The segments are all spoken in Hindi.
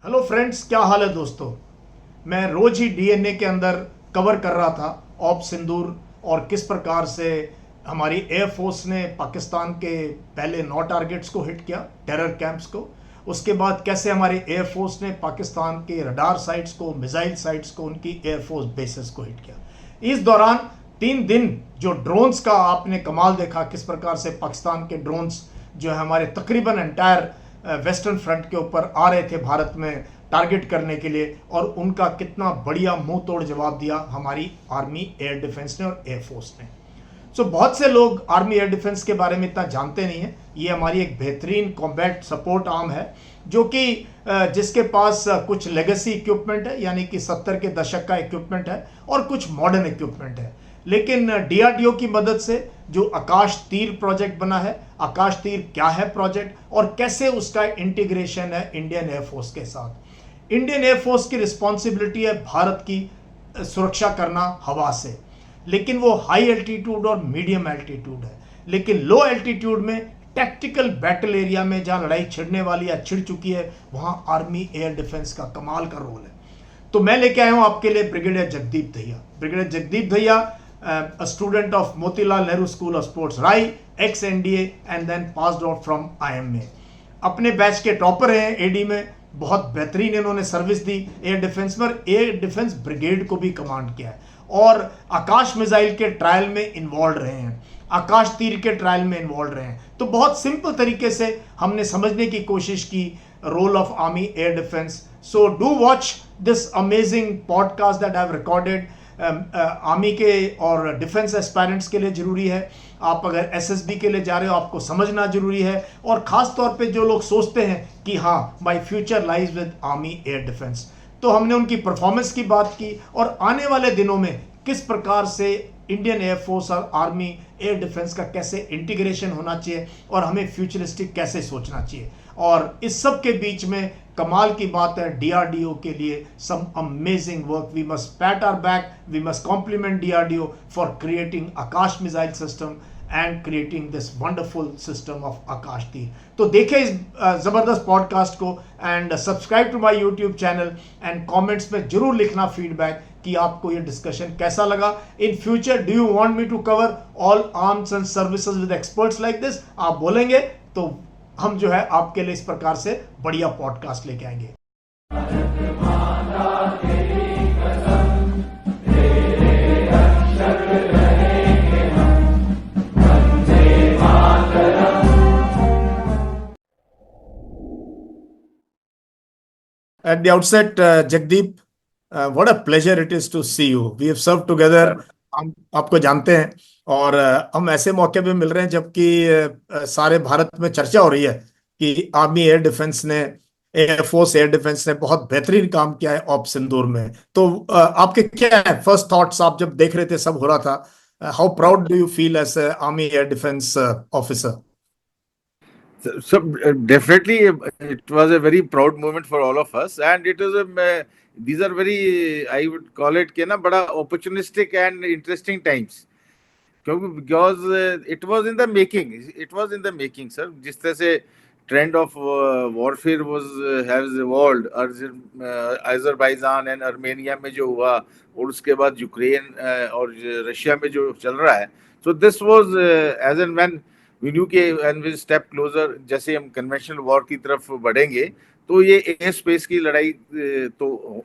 हेलो फ्रेंड्स, क्या हाल है दोस्तों। मैं रोज ही डीएनए के अंदर कवर कर रहा था ऑप सिंदूर और किस प्रकार से हमारी एयरफोर्स ने पाकिस्तान के पहले 9 टारगेट्स को हिट किया, टेरर कैंप्स को। उसके बाद कैसे हमारी एयरफोर्स ने पाकिस्तान के रडार साइट्स को, मिसाइल साइट्स को, उनकी एयरफोर्स बेसिस को हिट किया। इस दौरान 3 दिन जो ड्रोन्स का आपने कमाल देखा, किस प्रकार से पाकिस्तान के ड्रोन्स जो है हमारे तकरीबन एंटायर वेस्टर्न फ्रंट के ऊपर आ रहे थे भारत में टारगेट करने के लिए, और उनका कितना बढ़िया मुंह तोड़ जवाब दिया हमारी आर्मी एयर डिफेंस ने और एयरफोर्स ने। बहुत से लोग आर्मी एयर डिफेंस के बारे में इतना जानते नहीं है। ये हमारी एक बेहतरीन कॉम्बैट सपोर्ट आर्म है जो कि जिसके पास कुछ लेगेसी इक्विपमेंट है, यानी कि 70 के दशक का इक्विपमेंट है, और कुछ मॉडर्न इक्विपमेंट है। लेकिन डीआरडीओ की मदद से जो आकाश तीर प्रोजेक्ट बना है, आकाश तीर क्या है प्रोजेक्ट और कैसे उसका इंटीग्रेशन है इंडियन एयरफोर्स के साथ। इंडियन एयरफोर्स की रिस्पॉन्सिबिलिटी है भारत की सुरक्षा करना हवा से, लेकिन वो हाई एल्टीट्यूड और मीडियम एल्टीट्यूड है। लेकिन लो एल्टीट्यूड में टैक्टिकल बैटल एरिया में जहां लड़ाई छिड़ने वाली या छिड़ चुकी है, वहां आर्मी एयर डिफेंस का कमाल का रोल है। तो मैं लेके आया हूं आपके लिए brigadier Jagdeep Dahiya. Brigadier Jagdeep Dahiya, a student of Motilal Nehru School of Sports, Rai, ex NDA and then passed out from IMA। अपने बैच के टॉपर हैं एडी में, बहुत बेहतरीन इन्होंने सर्विस दी एयर डिफेंस में, एयर डिफेंस ब्रिगेड को भी कमांड किया है, और आकाश मिसाइल के ट्रायल में इन्वॉल्व रहे हैं, आकाश तीर के ट्रायल में इन्वॉल्व रहे हैं। तो बहुत सिंपल तरीके से हमने समझने की कोशिश की role of army air defence. So do watch this amazing podcast that I have recorded. Army के और डिफेंस एस्पायरेंट्स के लिए जरूरी है। आप अगर एसएसबी के लिए जा रहे हो, आपको समझना जरूरी है। और खास तौर पे जो लोग सोचते हैं कि हाँ, my future lies with army air defence, तो हमने उनकी परफॉर्मेंस की बात की और आने वाले दिनों में किस प्रकार से इंडियन एयरफोर्स और आर्मी एयर डिफेंस का कैसे इंटीग्रेशन होना चाहिए और हमें फ्यूचरिस्टिक कैसे सोचना चाहिए। और इस सब के बीच में कमाल की बात है, डीआरडीओ के लिए some amazing work. We must pat our back, we must compliment DRDO for creating Akash missile system and creating this wonderful system of Akash Teer. तो देखें इस जबरदस्त पॉडकास्ट को and subscribe to my YouTube channel comments कमेंट्स में जरूर लिखना फीडबैक कि आपको ये डिस्कशन कैसा लगा। In future do you want me to cover all arms and services with experts like this? आप बोलेंगे तो हम जो है आपके लिए इस प्रकार से बढ़िया पॉडकास्ट लेके आएंगे। At the outset, Jagdeep, what a pleasure it is to see you. We have served together. हम आपको जानते हैं और हम ऐसे मौके पे मिल रहे हैं जबकि सारे भारत में चर्चा हो रही है कि आर्मी एयर डिफेंस ने, एयरफोर्स एयर डिफेंस ने बहुत बेहतरीन काम किया है ऑप सिंदूर में। तो आपके क्या है फर्स्ट थॉट्स, आप जब देख रहे थे, सब हो रहा था? How proud do you feel as army air defence officer? So definitely, it was a very proud moment for all of us, and it was these are very, I would call it कि ना बड़ा opportunistic and interesting times, क्योंकि because it was in the making, it was in the making, sir. जिस तरह से trend of warfare was has evolved, Azerbaijan and Armenia में जो हुआ, और उसके बाद यूक्रेन और रशिया में जो चल रहा है, so this was as and when we knew कि when we step closer, जैसे हम कन्वेंशनल वॉर की तरफ बढ़ेंगे, तो ये एयर स्पेस की लड़ाई तो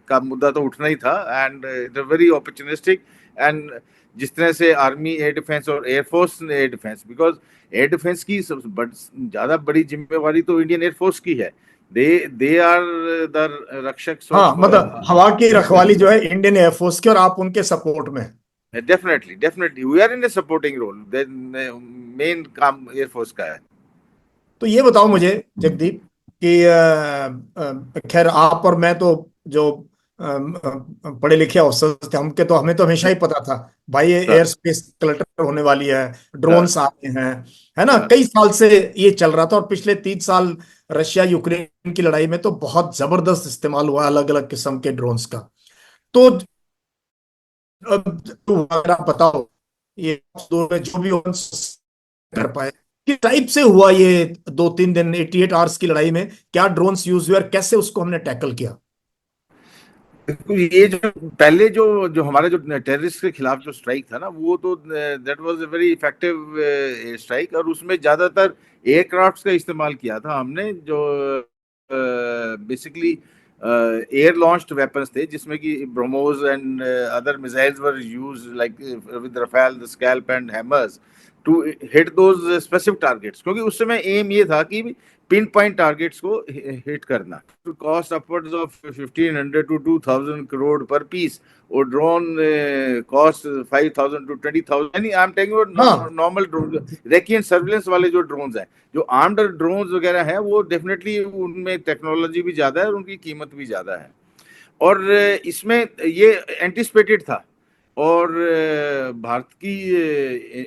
का मुद्दा तो उठना ही था, and it very opportunistic. And जिस तरह से आर्मी एयर डिफेंस और air force air defence, because air defence की ज्यादा बड़ी जिम्मेवारी तो इंडियन एयरफोर्स की है। दे आर द रक्षक हाँ, मतलब हवा की रखवाली जो है इंडियन एयरफोर्स की, और आप उनके सपोर्ट में। Definitely definitely we are in a supporting role, main काम एयरफोर्स का है। तो ये बताओ मुझे जगदीप कि खैर आप और मैं तो जो पढ़े लिखे अफसर थे, हमके तो हमें तो हमेशा ही पता था भाई ये एयर स्पेस क्लटर होने वाली है, ड्रोन्स आ रहे हैं, है ना। कई साल से ये चल रहा था, और पिछले 3 साल रशिया यूक्रेन की लड़ाई में तो बहुत जबरदस्त इस्तेमाल हुआ अलग अलग किस्म के ड्रोन्स का। तो अब तो वगैरह बताओ, ये जो भी कर पाए। किस टाइप से हुआ ये 2-3 दिन 88 आवर्स की लड़ाई में? क्या ड्रोन्स यूज हुए और कैसे उसको हमने टैकल किया? देखो, ये जो पहले जो जो हमारा जो टेररिस्ट के खिलाफ जो स्ट्राइक था ना, वो तो that was a very effective strike, और उसमें ज्यादातर एयरक्राफ्ट्स का इस्तेमाल किया था हमने, जो बेसिकली एयर लॉन्च्ड वेपन्स थे, जिसमें कि Brahmos and other missiles were used like with Rafale, the SCALP and hammers to hit those specific targets, क्योंकि उस समय एम ये था कि पिन पॉइंट टारगेट्स को हिट करना। Cost upwards of 1500 to 2000 crore per piece, और ड्रोन कॉस्ट 5000 to 20,000, यानी आई एम टेकिंग अबाउट हाँ। Normal drone, recce and surveillance वाले जो ड्रोन्स हैं, जो आर्म्ड ड्रोन्स वगैरह हैं, वो डेफिनेटली उनमें टेक्नोलॉजी भी ज्यादा है और उनकी कीमत भी ज्यादा है। और इसमें ये एंटिसिपेटेड था, और भारत की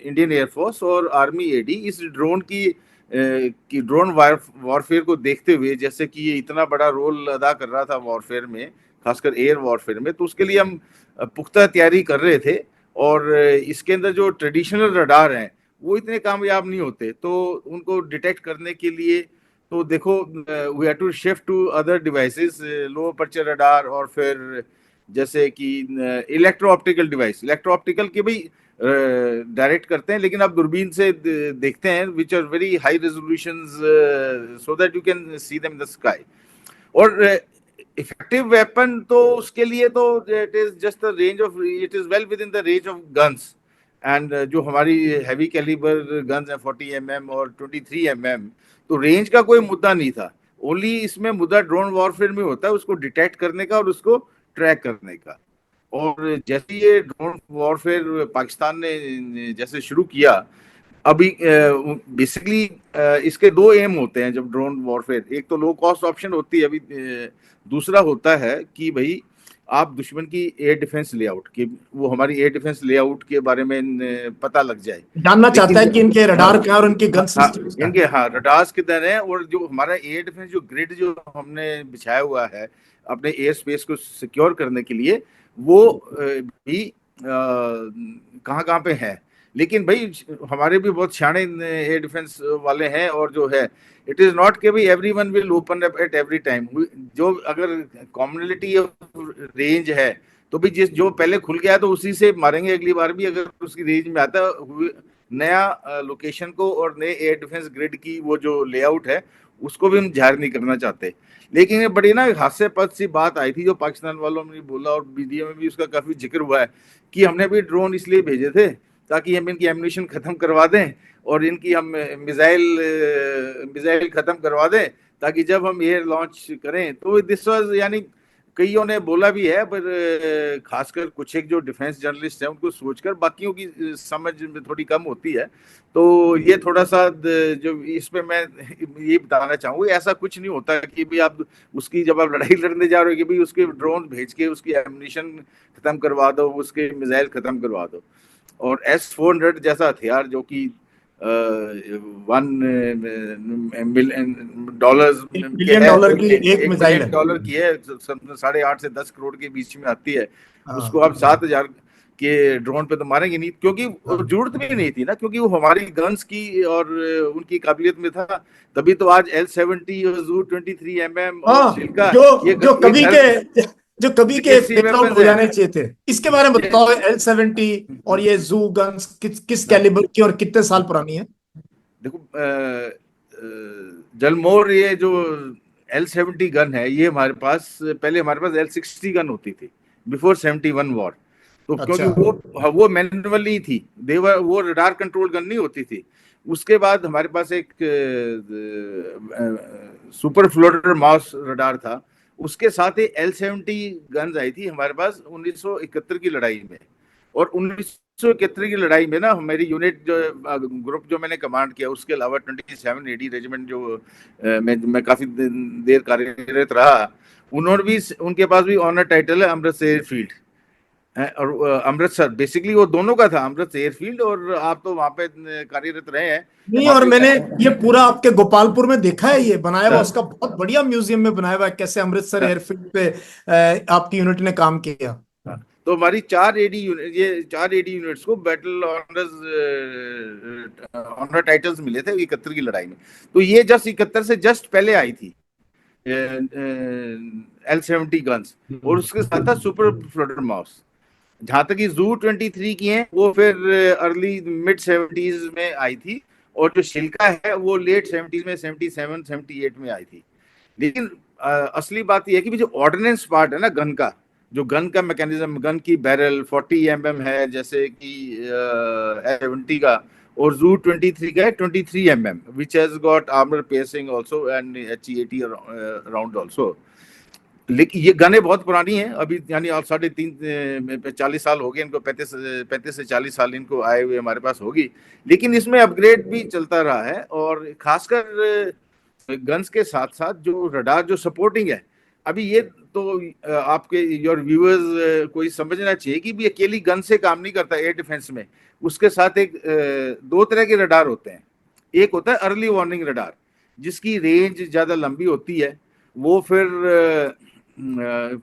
इंडियन एयरफोर्स और आर्मी एडी इस ड्रोन की ड्रोन वॉरफेयर को देखते हुए, जैसे कि ये इतना बड़ा रोल अदा कर रहा था वॉरफेयर में, खासकर एयर वॉरफेयर में, तो उसके लिए हम पुख्ता तैयारी कर रहे थे। और इसके अंदर जो ट्रेडिशनल रडार हैं वो इतने कामयाब नहीं होते, तो उनको डिटेक्ट करने के लिए तो देखो, we have to shift to other devices, low aperture radar, और फिर जैसे कि electro optical device, electro optical के भी डायरेक्ट करते हैं, लेकिन आप दूरबीन से देखते हैं, which are very high resolutions, so that you can see them in the sky. और इफेक्टिव वेपन तो उसके लिए तो it is just the range of, it is well within the range of guns, and जो हमारी हैवी कैलिबर गन्स हैं 40 mm और 23 mm, तो रेंज का कोई मुद्दा नहीं था। ओनली इसमें मुद्दा ड्रोन वॉरफेयर में होता है, उसको डिटेक्ट करने का और उसको ट्रैक करने का। और जैसे ये ड्रोन वॉरफेयर पाकिस्तान ने जैसे शुरू किया, अभी बेसिकली इसके दो एम होते हैं जब ड्रोन वॉरफेयर, एक तो लो कॉस्ट ऑप्शन होती है अभी, दूसरा होता है कि भाई आप दुश्मन की एयर डिफेंस लेआउट, कि वो हमारी एयर डिफेंस लेआउट के बारे में पता लग जाए। जानना चाहता है लेकिन कि इनके हाँ, रडार क्या है और इनके गन हाँ, सिस्टम्स क्या इनके है। हाँ रडार्स किधर है, और जो हमारा एयर डिफेंस जो ग्रिड जो हमने बिछाया हुआ है अपने एयर स्पेस को सिक्योर करने के लिए, वो भी कहाँ कहाँ पे है। लेकिन भाई हमारे भी बहुत सियाने एयर डिफेंस वाले हैं, और जो है इट इज नॉट कि भाई everyone will open up at every time. जो अगर कॉमनलिटी ऑफ रेंज है, तो भी जिस जो पहले खुल गया है तो उसी से मारेंगे अगली बार भी, अगर उसकी रेंज में आता है। नया लोकेशन को और नए एयर डिफेंस ग्रिड की वो जो लेआउट है उसको भी हम जाहिर नहीं करना चाहते। लेकिन ये बड़ी ना हास्यास्पद सी बात आई थी जो पाकिस्तान वालों ने बोला, और मीडिया में भी उसका काफी जिक्र हुआ है, कि हमने भी ड्रोन इसलिए भेजे थे ताकि हम इनकी एम्यूनिशन खत्म करवा दें, और इनकी हम मिसाइल मिसाइल खत्म करवा दें, ताकि जब हम एयर लॉन्च करें तो दिस वाज, यानी कईयों ने बोला भी है, पर खासकर कुछ एक जो डिफेंस जर्नलिस्ट हैं उनको सोचकर, बाकियों की समझ में थोड़ी कम होती है। तो ये थोड़ा सा जो इस पे मैं ये बताना चाहूँगा, ऐसा कुछ नहीं होता कि भी आप उसकी, जब आप लड़ाई लड़ने जा रहे हो कि भाई उसके ड्रोन भेज के उसकी एम्यूनिशन खत्म करवा दो, उसके मिसाइल खत्म करवा दो। और S-400 जैसा हथियार जो कि $1 मिलियन के बिलियन है, डॉलर की एक एक मिसाइल बिलियन है। डॉलर की है, 8.5 से 10 करोड़ के बीच में आती है, उसको हाँ। आप 7,000 के ड्रोन पे तो मारेंगे नहीं, क्योंकि हाँ। जरूरत भी नहीं थी ना, क्योंकि वो हमारी गन्स की और उनकी काबिलियत में था। तभी तो आज L-70 और Zu-23 mm और हाँ, सिल्का, जो ये जो ये कभी घर के जो कभी के लेगेसी फेज आउट वेपन्स हो हैं जाने चाहिए थे। इसके बारे में ये। बताओ, L-70 और ये जू गन्स किस किस कैलिबर की और कितने साल पुरानी है? देखो, जलमोर, ये जो L-70 गन है, ये हमारे पास पहले, हमारे पास L-60 गन होती थी बिफोर 71 वॉर। तो क्योंकि अच्छा। वो मैनुअली थी, देवर वो रडार कंट्रोल गन नहीं होती थी। उसके बाद हमारे पास एक सुपर फ्लोटर माउस रडार था, उसके साथ ही L-70 गन्स आई थी हमारे पास 1971 की लड़ाई में। और 1971 की लड़ाई में ना, हमारी यूनिट जो ग्रुप जो मैंने कमांड किया, उसके अलावा 27 AD रेजिमेंट जो मैं काफी देर कार्यरत रहा, उन्होंने भी, उनके पास भी ऑनर टाइटल है अमृतसर एयरफील्ड है, और अमृतसर बेसिकली वो दोनों का था, अमृतसर एयरफील्ड, और आप तो वहां पे कार्यरत रहे हैं नहीं, वहां और पे। मैंने ये पूरा आपके गोपालपुर में देखा है, ये बनाया हुआ हाँ, उसका बहुत बढ़िया म्यूजियम में बनाया हुआ है, कैसे अमृतसर हाँ, एयरफील्ड पे आपकी यूनिट ने काम किया। हाँ। तो हमारी 4 AD यूनिट, ये 4 AD यूनिट्स को बैटल ऑनर्स ऑनर टाइटल्स मिले थे 71 की लड़ाई में। तो ये जस्ट 71 से जस्ट पहले आई थी L-70 गन्स, और उसके साथ था सुपर फ्लोटर माउस। जहां तक की जू 23 की है वो फिर अर्ली मिड 70s में आई थी, और जो शिल्का है वो लेट 70s में 77 78 में आई थी। लेकिन असली बात यह है कि जो ऑर्डिनेंस पार्ट है ना गन का, जो गन का मैकेनिज्म, गन की बैरल 40 mm है जैसे कि L-70 का, और जू 23 का है 23 mm, which has got armour pacing also and HE-80 round also. लेकिन ये गने बहुत पुरानी हैं अभी, यानी 40 साल हो गए इनको, 35 से 40 साल इनको आए हुए हमारे पास होगी। लेकिन इसमें अपग्रेड भी चलता रहा है, और खासकर गन्स के साथ साथ जो रडार जो सपोर्टिंग है, अभी ये तो आपके योर व्यूअर्स को समझना चाहिए कि भी अकेली गन से काम नहीं करता एयर डिफेंस में। उसके साथ एक 2 तरह के रडार होते हैं। एक होता है अर्ली वार्निंग रडार, जिसकी रेंज ज्यादा लंबी होती है, वो फिर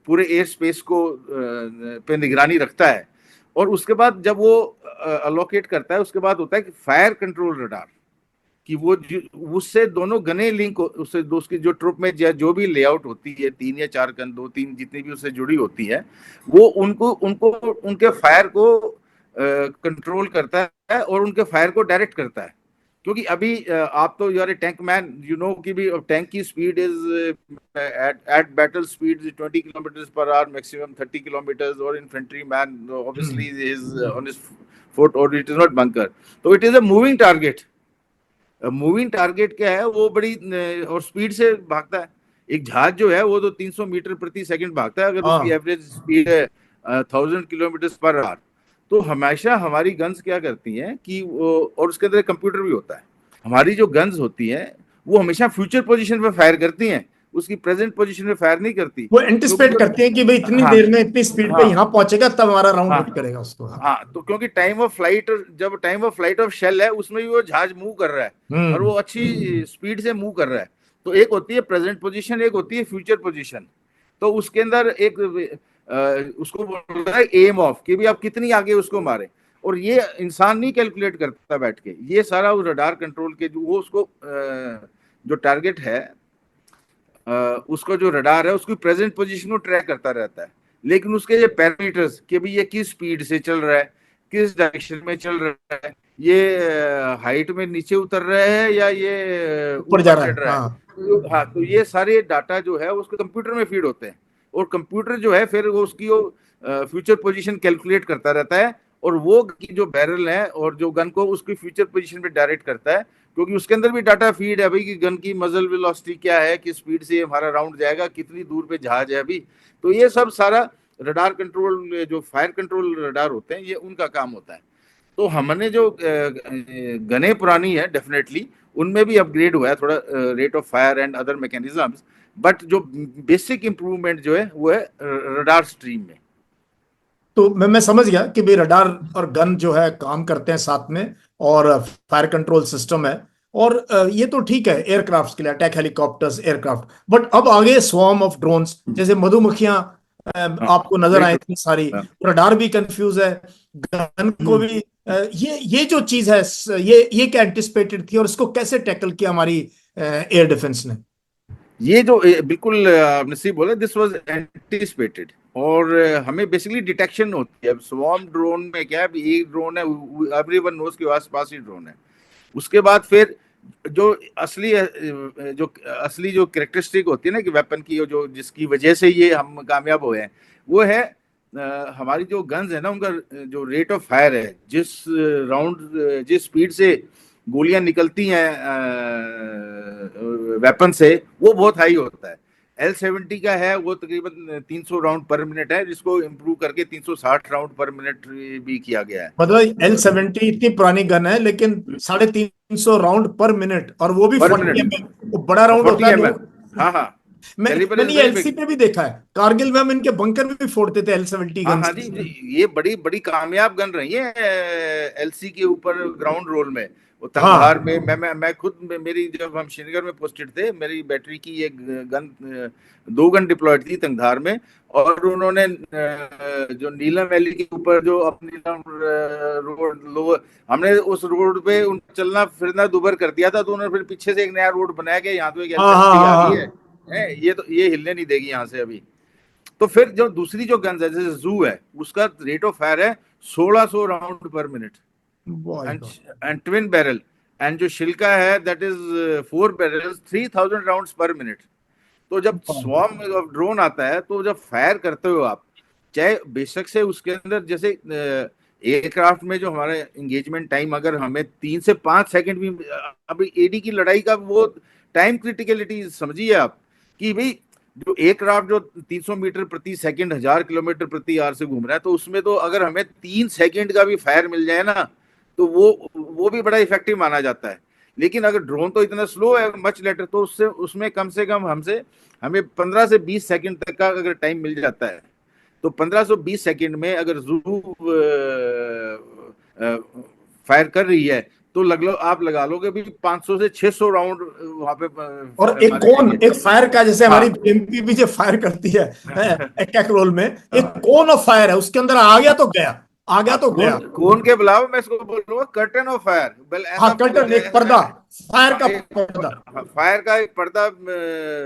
पूरे एयर स्पेस को पे निगरानी रखता है। और उसके बाद जब वो अलोकेट करता है, उसके बाद होता है कि फायर कंट्रोल रडार, कि वो उससे दोनों गने लिंक, उससे उसकी जो ट्रुप में जो भी लेआउट होती है 3 या 4 गन, 2-3 जितनी भी उससे जुड़ी होती है, वो उनको उनके फायर को कंट्रोल करता है और उनके फायर को डायरेक्ट करता है। क्योंकि अभी आप तो यार टैंक मैन, यू नो कि भी टैंक की speed is at battle speed 20 kilometre per hour, maximum 30 kilometre, और infantry man obviously is on his foot, और इट इज नॉट बंकर, तो it is a moving target. Moving target क्या है, वो बड़ी और स्पीड से भागता है। एक जहाज जो है वो तो 300 मीटर प्रति सेकंड भागता है, अगर उसकी एवरेज स्पीड है 1000 किलोमीटर पर आवर। तो हमेशा हमारी गन्स क्या करती हैं कि वो, और उसके अंदर कंप्यूटर भी होता है, हमारी जो गन्स होती हैं वो हमेशा फ्यूचर पोजीशन पे फायर करती हैं, उसकी प्रेजेंट पोजीशन में फायर नहीं करती। वो एंटिसिपेट करती हैं कि भाई इतनी हाँ देर में इतनी स्पीड पे यहाँ पहुंचेगा तब हमारा राउंड हिट करेगा उसको। हाँ, तो क्योंकि टाइम ऑफ फ्लाइट, जब time of flight of shell है उसमें भी वो जहाज मूव कर रहा है, और वो अच्छी स्पीड से मूव कर रहा है। तो एक होती है प्रेजेंट पोजीशन, एक होती है फ्यूचर पोजीशन। तो उसके अंदर एक उसको बोलता है एम ऑफ, कि भी आप कितनी आगे उसको मारे, और ये इंसान नहीं कैलकुलेट करता बैठ के, ये सारा उस रडार कंट्रोल के जो वो उसको जो टारगेट है उसको जो रडार है उसकी प्रेजेंट पोजीशन को ट्रैक करता रहता है। लेकिन उसके ये पैरामीटर्स कि भाई ये किस स्पीड से चल रहा है, किस डायरेक्शन में चल रहा है, ये हाइट में नीचे उतर रहा है या ये ऊपर जा ऊपर चढ़ रहा है। हाँ, तो ये सारे डाटा जो है उसके कंप्यूटर में फीड होते हैं, और कंप्यूटर जो है फिर वो उसकी फ्यूचर पोजीशन कैलकुलेट करता रहता है, और वो की जो बैरल है और जो गन को उसकी फ्यूचर पोजीशन पे डायरेक्ट करता है, क्योंकि उसके अंदर भी डाटा फीड है भाई कि गन की मजल वेलोसिटी क्या है, किस स्पीड से हमारा राउंड जाएगा, कितनी दूर पे जहाज है अभी। तो ये सब सारा रडार कंट्रोल, जो फायर कंट्रोल रडार होते हैं, ये उनका काम होता है। तो हमने जो गने पुरानी है डेफिनेटली उनमें भी अपग्रेड हुआ है थोड़ा rate of fire and other mechanisms, but जो बेसिक इंप्रूवमेंट जो है वो है रडार स्ट्रीम में। तो मैं समझ गया कि भाई रडार और गन जो है काम करते हैं साथ में, और फायर कंट्रोल सिस्टम है, और ये तो ठीक है एयरक्राफ्ट के लिए, अटैक हेलीकॉप्टर्स, एयरक्राफ्ट। बट अब आगे स्वॉर्म ऑफ ड्रोन्स, जैसे मधुमक्खियां आपको नजर आए इतनी सारी, रडार भी कंफ्यूज है, गन को भी ये जो चीज है, ये क्या एंटिसिपेटेड थी और इसको कैसे टैकल किया हमारी एयर डिफेंस ने? ये जो बिल्कुल नसीब बोला, दिस वाज एंटिसिपेटेड, और हमें बेसिकली डिटेक्शन होती है। स्वॉर्म ड्रोन में क्या है, एक ड्रोन है, एवरीवन नोज के आसपास ही ड्रोन है। उसके बाद फिर जो असली जो कैरेक्टरिस्टिक होती है ना कि वेपन की, जो जिसकी वजह से ये हम कामयाब हुए हैं, वो है हमारी जो गन्स है ना, उनका जो रेट ऑफ फायर है, जिस स्पीड से गोलियां निकलती हैं वेपन से, वो बहुत हाई होता है। L-70 का है वो तकरीबन 300 राउंड पर मिनट है, जिसको इम्प्रूव करके 360 राउंड पर मिनट भी किया गया है। मतलब L-70 इतनी पुरानी गन है लेकिन 350 राउंड पर मिनट, और वो भी 40 mm, बड़ा राउंड होता है। हाँ हाँ, मैंने एलसी पे भी देखा है, कारगिल में हम इनके बंकर में भी फोड़ते थे L-70 गन। हाँ जी, ये बड़ी बड़ी कामयाब गन रही है एलसी के ऊपर ग्राउंड रोल में। वो हाँ तंगधार में मैं खुद मेरी जब हम श्रीनगर में पोस्टेड थे, मेरी बैटरी की एक गन 2 गन डिप्लॉयड थी तंगधार में। और उन्होंने जो नीलम वैली के ऊपर जो अपनी रोड लो, हमने उस रोड पे चलना फिरना दुभर कर दिया था, तो उन्होंने फिर पीछे से एक नया रोड बनाया कि यहाँ तो एक हाँ हाँ एल70 आ हाँ रही हाँ। है, ये तो ये हिलने नहीं देगी यहाँ से अभी। तो फिर जो दूसरी जो गन्स है जैसे जू है, उसका रेट ऑफ फायर है 1600 राउंड पर minute, Boy God। And twin barrel. And जो शिल्का है दैट इज 4 बैरल्स 3000 राउंड्स पर मिनट। तो जब स्वॉर्म ऑफ ड्रोन आता है, तो जब फायर करते हो आप, चाहे बेशक से उसके अंदर जैसे एयरक्राफ्ट में जो हमारा एंगेजमेंट टाइम अगर हमें 3 से 5 सेकंड भी, अभी एडी की लड़ाई का वो टाइम क्रिटिकलिटी समझिए आप, कि भाई जो एयरक्राफ्ट जो 300 मीटर प्रति सेकंड 1000 किलोमीटर प्रति आवर से घूम रहा है, तो उसमें तो अगर हमें 3 सेकंड का भी फायर मिल जाए ना, तो वो भी बड़ा इफेक्टिव माना जाता है। लेकिन अगर ड्रोन तो इतना स्लो है मच लेटर, तो उससे उसमें कम से कम हमें 15 से 20 सेकंड तक का अगर टाइम मिल जाता है, तो 15 से 20 सेकंड में अगर जू फायर कर रही है, तो आप लगा लोगे भी 500 से 600 राउंड वहां पे और एक मारे कौन, जाएंगे। एक फायर का, जैसे हमारी हाँ बीएमपी भी जो फायर करती है एक एक रोल में, एक कौन ऑफ फायर है, उसके अंदर आ गया तो गया, आ गया तो कौन गया। कौन के बुलाओ, मैं इसको बोलूंगा कर्टन ऑफ फायर, बेल हाँ ऐसा कर्टन, एक पर्दा, फायर का एक पर्दा। फायर का एक पर्दा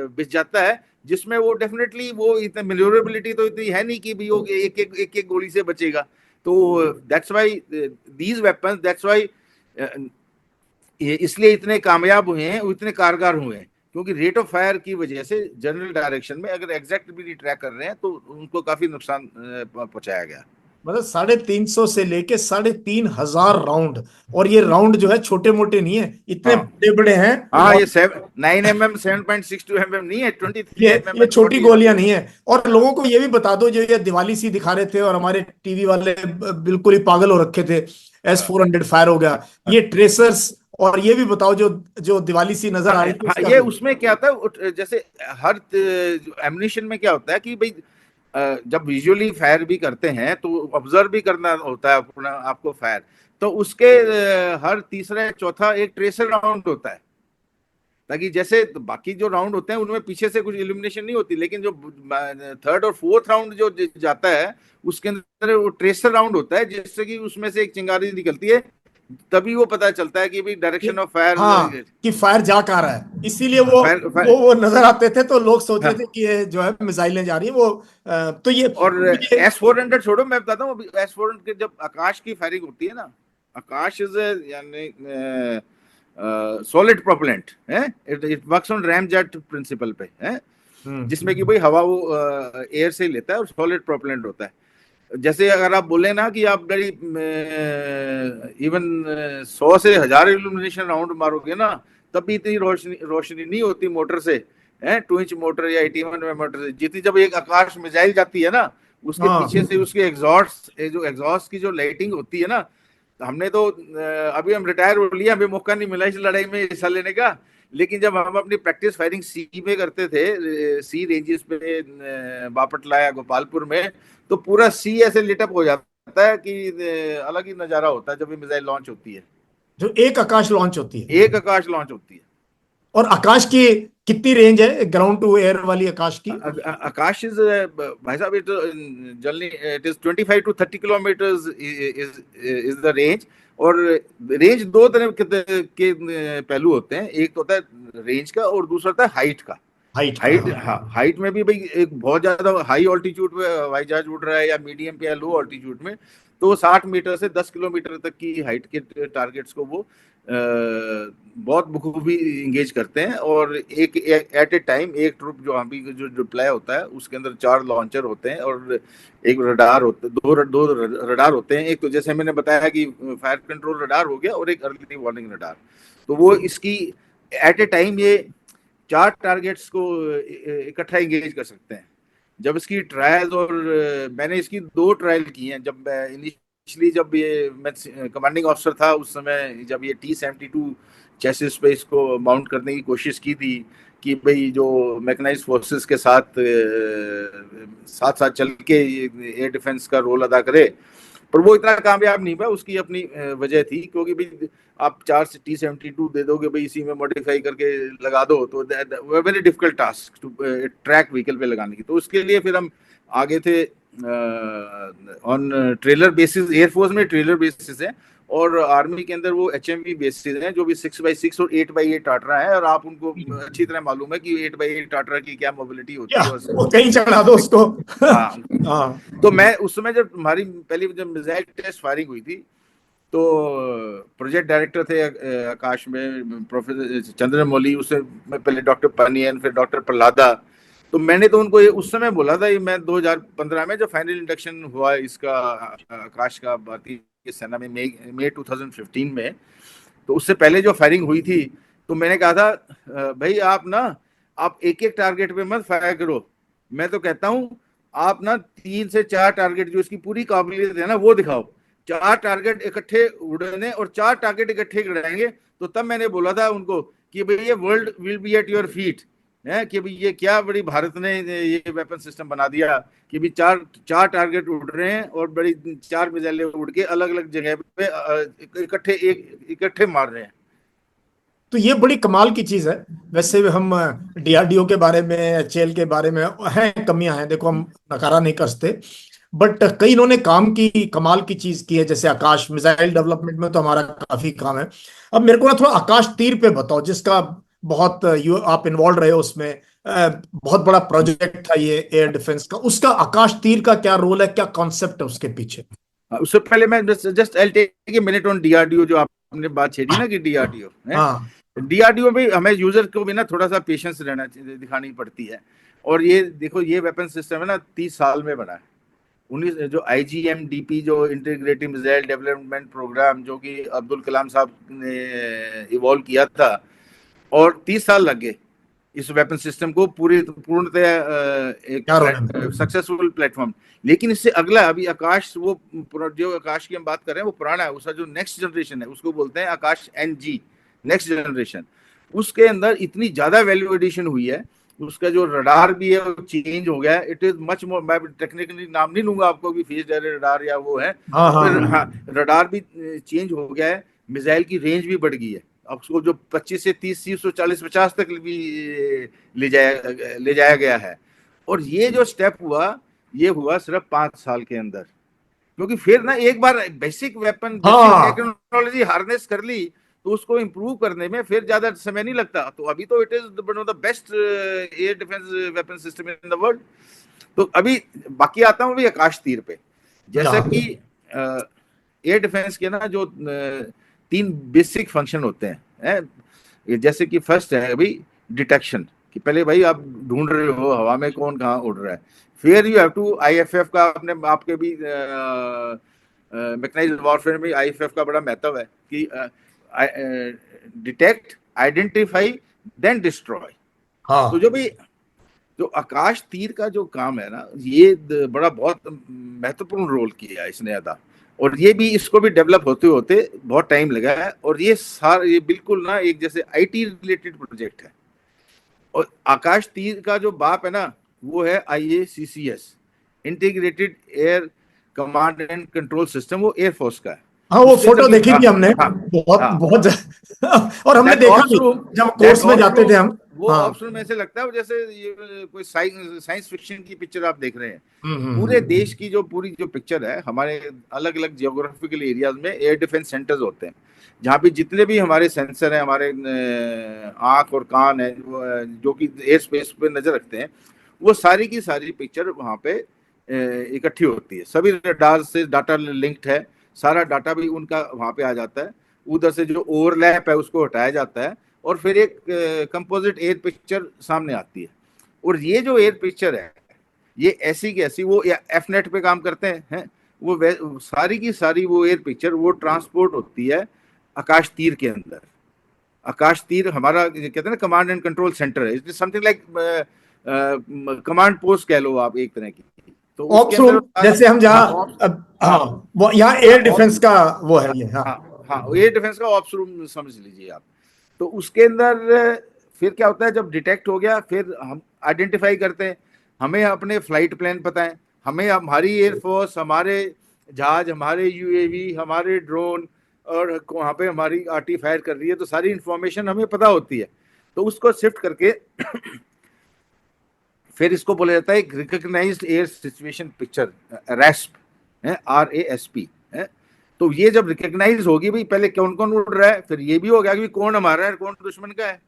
बिछ जाता है, जिसमें वो डेफिनेटली वो इतनी मैन्योरेबिलिटी तो इतनी है नहीं कि भी वो एक गोली से बचेगा। तो that's why these weapons, that's why ये इसलिए इतने कामयाब हुए हैं, इतने कारगर हुए हैं, क्योंकि रेट ऑफ फायर की वजह से जनरल डायरेक्शन में अगर एग्जैक्ट भी ट्रैक कर रहे हैं, तो उनको काफी नुकसान पहुंचाया गया। मतलब 350 से लेके 3500 राउंड। और ये राउंड जो है छोटे मोटे नहीं है, इतने हाँ बड़े बड़े हैं। हाँ, और ये 9 mm 7.62 mm नहीं है, 23 mm ये and छोटी 40 गोलियां नहीं है। और लोगों को ये भी बता दो, जो ये दिवाली सी दिखा रहे थे और हमारे टीवी वाले बिल्कुल ही पागल हो रखे थे, S-400 फायर हो गया, ये ट्रेसर्स। और ये भी बताओ, जो जो दिवाली सी नजर हाँ आ रही थी हाँ, उसका ये भी। उसमें क्या होता है, जैसे हर एम्यूनिशन में क्या होता है कि भाई जब विजुअली फायर भी करते हैं, तो ऑब्जर्व भी करना होता है अपना आपको फायर। तो उसके हर तीसरा चौथा एक ट्रेसर राउंड होता है, ताकि जैसे तो बाकी जो राउंड होते हैं उनमें पीछे से कुछ इल्यूमिनेशन नहीं होती, लेकिन जो थर्ड और फोर्थ राउंड जो जाता है, उसके अंदर वो ट्रेसर राउंड होता है, जिससे कि उसमें से एक चिंगारी निकलती है, तभी वो पता चलता है कि भाई कि डायरेक्शन ऑफ फायर। हाँ, कि फायर जा कहाँ रहा है, इसीलिए वो फायर, वो नजर आते थे, तो लोग सोच रहे थे हाँ। कि ये जो है मिसाइलें जा रही हैं वो। तो और ये S-400 छोड़ो, मैं बताता हूँ, अभी S-400 के जब आकाश की फायरिंग होती है ना, आकाश इज यानी सॉलिड प्रोपेलेंट है, it works on ramjet principle पे है, जिसमें कि भाई हवा वो एयर से ही लेता है और सॉलिड प्रोपेलेंट होता है। जैसे अगर आप बोले ना कि आप बड़ी इवन 100 से 1000 इल्यूमिनेशन राउंड मारोगे ना, तब भी इतनी रोशनी रोशनी नहीं होती मोटर से, है 2 इंच मोटर या 81 में मोटर से, जितनी जब एक आकाश मिसाइल जाती है ना, उसके पीछे हाँ से उसके एग्जॉस्ट की जो लाइटिंग होती है ना, हमने तो अभी हम रिटायर हो लिया, हमें मौका नहीं मिला इस लड़ाई में हिस्सा लेने का। लेकिन जब हम अपनी प्रैक्टिस फायरिंग सी में करते थे, सी रेंजेस पे, बापटला या गोपालपुर में, तो पूरा सी ऐसे लिटअप हो जाता है कि अलग ही नजारा होता है जब ये मिसाइल लॉन्च होती है, जो एक आकाश लॉन्च होती है। एक आकाश लॉन्च होती है। और आकाश की कितनी रेंज है ग्राउंड टू एयर वाली आकाश की? आकाश इज, भाई साहब, it generally it is 25 to 30 kilometre is the range. और रेंज दो तरह के पहलू होते हैं, एक तो होता है रेंज का और दूसरा होता है हाइट का। हाइट का, हाइट, हाँ। हाँ, हाइट में भी भाई एक बहुत ज्यादा हाई ऑल्टीट्यूड पे हवाई जहाज उड़ रहा है, या मीडियम पे या लो ऑल्टीट्यूड में, तो 60 मीटर से 10 किलोमीटर तक की हाइट के टारगेट्स को वो बहुत बखूबी इंगेज करते हैं। और एक एट ए टाइम एक ट्रुप जो अभी जो डिप्लॉय होता है, उसके अंदर 4 लॉन्चर होते हैं और एक रडार होते, दो रडार होते हैं। एक तो जैसे मैंने बताया कि फायर कंट्रोल रडार हो गया, और एक अर्ली वार्निंग रडार। तो वो इसकी एट ए टाइम ये 4 टारगेट्स को इकट्ठा इंगेज कर सकते हैं। जब इसकी ट्रायल्स, और मैंने इसकी 2 ट्रायल की हैं, जब मैं इनिशियली, जब ये मैं कमांडिंग ऑफिसर था उस समय, जब ये T-72 चेसिस पे इसको माउंट करने की कोशिश की थी, कि भाई जो मैकेनाइज्ड फोर्सेस के साथ साथ साथ चल के एयर डिफेंस का रोल अदा करे। पर वो इतना कामयाब नहीं हुआ, उसकी अपनी वजह थी, क्योंकि भाई आप 4 से T-72 दे दोगे भाई, इसी में मॉडिफाई करके लगा दो, तो very difficult task to track vehicle पे लगाने की। तो उसके लिए फिर हम आगे थे ऑन ट्रेलर बेसिस। एयरफोर्स में ट्रेलर बेसिस है, और आर्मी के अंदर वो HMV बेसिस हैं, जो भी 6x6 और 8x8 टाटरा है, और आप उनको अच्छी तरह मालूम है कि 8x8 टाटरा की क्या मोबिलिटी होती क्या है। वो कहीं चढ़ा दो उसको। हाँ, हाँ तो मैं उस समय जब हमारी पहली जब मिसाइल टेस्ट फायरिंग हुई थी, तो प्रोजेक्ट डायरेक्टर थे आकाश में प्रोफेसर चंद्रमौली, उससे मैं पहले डॉक्टर पानियन, फिर डॉक्टर प्रहलादा। तो मैंने तो उनको उस समय बोला था, ये मैं 2015 में जब फाइनल इंडक्शन हुआ इसका आकाश का भारतीय सेना में मई 2015 में, तो उससे पहले जो फायरिंग हुई थी, तो मैंने कहा था भाई आप एक एक टारगेट पे मत फायर करो, मैं तो कहता हूं आप ना 3 से 4 टारगेट जो इसकी पूरी काबिलियत है ना वो दिखाओ। 4 टारगेट इकट्ठे उड़ने और 4 टारगेट इकट्ठे गिराएंगे, तो तब मैंने बोला था उनको कि भाई ये world will be at your feet है, कि भाई ये क्या बड़ी भारत ने ये वेपन सिस्टम बना दिया कि भी चार चार टारगेट उड़ रहे हैं और बड़ी 4 मिसाइलें उड़ के अलग अलग जगह पे इकट्ठे मार रहे हैं। तो ये बड़ी कमाल की चीज है। वैसे भी हम DRDO के बारे में, HAL के बारे में हैं कमियां हैं, देखो हम नकारा नहीं कर सकते, बट कई इन्होंने काम की, कमाल की चीज की है। जैसे आकाश मिसाइल डेवलपमेंट में तो हमारा काफी काम है। अब मेरे को ना थोड़ा आकाश तीर पे बताओ, जिसका बहुत आप इन्वॉल्व रहे हो उसमें। बहुत बड़ा प्रोजेक्ट था ये एयर डिफेंस का, उसका आकाश तीर का क्या रोल है, क्या कॉन्सेप्ट है उसके पीछे? उससे पहले मैं just I take a minute on DRDO, जो आपने बात छेड़ी ना कि डीआरडीओ है। हाँ डीआरडीओ में हमें यूजर को भी ना थोड़ा सा पेशेंस रहना दिखानी पड़ती है। और ये देखो, ये वेपन सिस्टम है ना 30 साल में बना है। 19 जो IGMDP जो इंटीग्रेटेड मिसाइल डेवलपमेंट प्रोग्राम, जो कि अब्दुल कलाम साहब ने इवॉल्व किया था, और 30 साल लग गए इस वेपन सिस्टम को पूर्णतः क्या रोल एक है? Successful platform. लेकिन इससे अगला अभी आकाश, वो जो आकाश की हम बात कर रहे हैं वो पुराना है, उसका जो नेक्स्ट जनरेशन है उसको बोलते हैं आकाश NG, नेक्स्ट जनरेशन। उसके अंदर इतनी ज्यादा वैल्यू एडिशन हुई है, उसका जो रडार भी है वो चेंज हो गया है। इट इज मच मोर, मैं टेक्निकली नाम नहीं लूंगा आपको कि फेस रडार या वो है, हाँ हाँ फिर हाँ, हाँ। रडार भी चेंज हो गया है। मिसाइल की रेंज भी बढ़ गई है, अब उसको जो 25 से 30 30 140 50 तक भी ले जाया गया है। और ये जो स्टेप हुआ, ये हुआ सिर्फ 5 साल के अंदर, क्योंकि फिर ना एक बार बेसिक वेपन, बेसिक हाँ टेक्नोलॉजी हार्नेस कर ली, तो उसको इम्प्रूव करने में फिर ज्यादा समय नहीं लगता। तो अभी तो it is one of the best air defence weapon system in the world. तो अभी बाकी आता हूँ भी आकाश तीर पे। जैसा कि हाँ एयर डिफेंस के ना जो 3 बेसिक फंक्शन होते हैं, जैसे कि फर्स्ट है अभी डिटेक्शन, कि पहले भाई आप ढूंढ रहे हो हवा में कौन कहाँ उड़ रहा है। फिर यू हैव टू IFF का, अपने आपके भी मैकेनाइज्ड वॉरफेयर में IFF का बड़ा महत्व है कि डिटेक्ट, आइडेंटिफाई, देन डिस्ट्रॉय। तो हाँ। जो भी जो आकाश तीर का जो काम है ना, ये बड़ा बहुत महत्वपूर्ण रोल किया है इसने अदा। और ये भी, इसको भी डेवलप होते होते बहुत टाइम लगा है। और ये बिल्कुल ना एक जैसे IT रिलेटेड प्रोजेक्ट है। और आकाश तीर का जो बाप है ना, वो है IACCS, integrated air command and control system, वो एयरफोर्स का है। हाँ वो उसके फोटो अंदर भी देखी हाँ, थी हमने, हाँ, बहुत हाँ, बहुत और हमने दैट देखा ऑप्स भी रूम, जब दैट कोर्स में ऑप्स जाते थे रूम, हम। वो हाँ। ऑप्स रूम ऐसे लगता है जैसे ये कोई साइंस फिक्शन की पिक्चर आप देख रहे हैं। पूरे हम्म। देश की जो पूरी जो पिक्चर है, हमारे अलग अलग जियोग्राफिकल एरियाज में एयर डिफेंस सेंटर्स होते हैं, जहाँ पे जितने भी हमारे सेंसर हैं, हमारे आंख और कान है, जो कि एयर स्पेस पे नजर रखते हैं, वो सारी की सारी पिक्चर वहाँ पे इकट्ठी होती है। सभी रडार से डाटा लिंक्ड है, सारा डाटा भी उनका वहाँ पे आ जाता है। उधर से जो ओवरलैप है उसको हटाया जाता है, और फिर एक कंपोजिट एयर पिक्चर सामने आती है। और ये जो एयर पिक्चर है, ये ऐसी की ऐसी वो F-नेट पे काम करते हैं, वो सारी की सारी वो एयर पिक्चर वो ट्रांसपोर्ट होती है आकाश तीर के अंदर। आकाश तीर हमारा कहते हैं ना कमांड एंड कंट्रोल सेंटर है, it is something like command post कह लो आप एक तरह की। तो उसके ऑप्स अंदर रूम जैसे हम हाँ, जहाँ हाँ, हाँ, वो यहाँ हाँ, एयर डिफेंस का वो है ये। हाँ हाँ, हाँ, एयर डिफेंस का ऑप्स रूम समझ लीजिए आप। तो उसके अंदर फिर क्या होता है, जब डिटेक्ट हो गया, फिर हम आइडेंटिफाई करते हैं, हमें अपने फ्लाइट प्लान पता है, हमें हमारी एयरफोर्स, हमारे जहाज, हमारे यूएवी, हमारे ड्रोन, और वहां पे हमारी आर्टी फायर कर रही है, तो सारी इंफॉर्मेशन हमें पता होती है। तो उसको शिफ्ट करके फिर इसको बोला जाता है रिकॉग्नाइज्ड एयर सिचुएशन पिक्चर, रेस्प है, RASP है। तो ये जब रिकॉग्नाइज होगी भाई पहले कौन कौन उड़ रहा है, फिर ये भी हो गया कि कौन हमारा है कौन दुश्मन का है,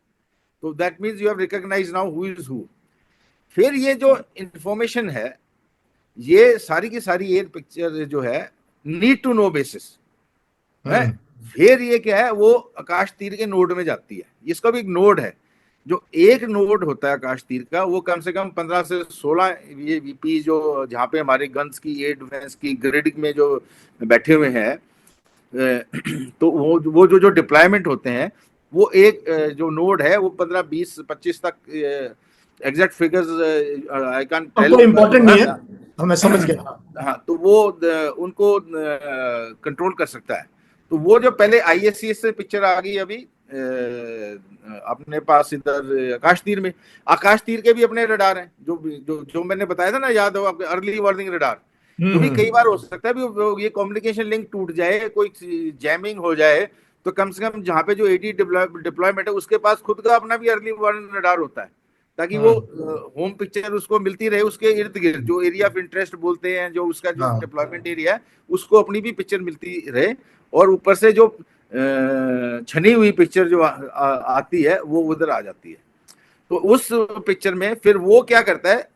तो that means you have recognize now who is who. फिर ये जो इंफॉर्मेशन है, ये सारी की सारी एयर पिक्चर जो है नीड टू नो बेसिस है। फिर ये क्या है, वो आकाश तीर के नोड में जाती है। इसका भी एक नोड है, जो एक नोड होता है आकाश तीर का, वो कम से कम 15 से 16 ये वीपी जो जहाँ पे हमारे गन्स की एयर डिफेंस की ग्रिड में जो बैठे हुए हैं, तो वो जो जो डिप्लॉयमेंट होते हैं, वो एक जो नोड है वो 15 20 25 तक, exact figures I can tell, कोई इंपॉर्टेंट नहीं है, हमें समझ गया। हाँ, तो वो उनको कंट्रोल कर सकता है। तो वो जो पहले ISCS से पिक्चर आ गई अभी अपने पास इधर आकाश तीर में, आकाश तीर के भी अपने रडार हैं, जो जो जो मैंने बताया था ना, याद हो आपके, अर्ली वार्निंग रडार। तो भी कई बार हो सकता है भी ये कम्युनिकेशन लिंक टूट जाए, कोई जैमिंग हो जाए, तो कम से कम जहाँ पे जो AD डिप्लॉयमेंट है उसके पास खुद का अपना भी अर्ली वार्निंग रडार होता है, ताकि वो होम पिक्चर उसको मिलती रहे, उसके इर्द गिर्द जो एरिया ऑफ इंटरेस्ट बोलते हैं, जो उसका जो डिप्लॉयमेंट एरिया है, उसको अपनी भी पिक्चर मिलती रहे। और ऊपर से जो छनी हुई पिक्चर जो आती है वो उधर आ जाती है। तो उस पिक्चर में फिर वो क्या करता है,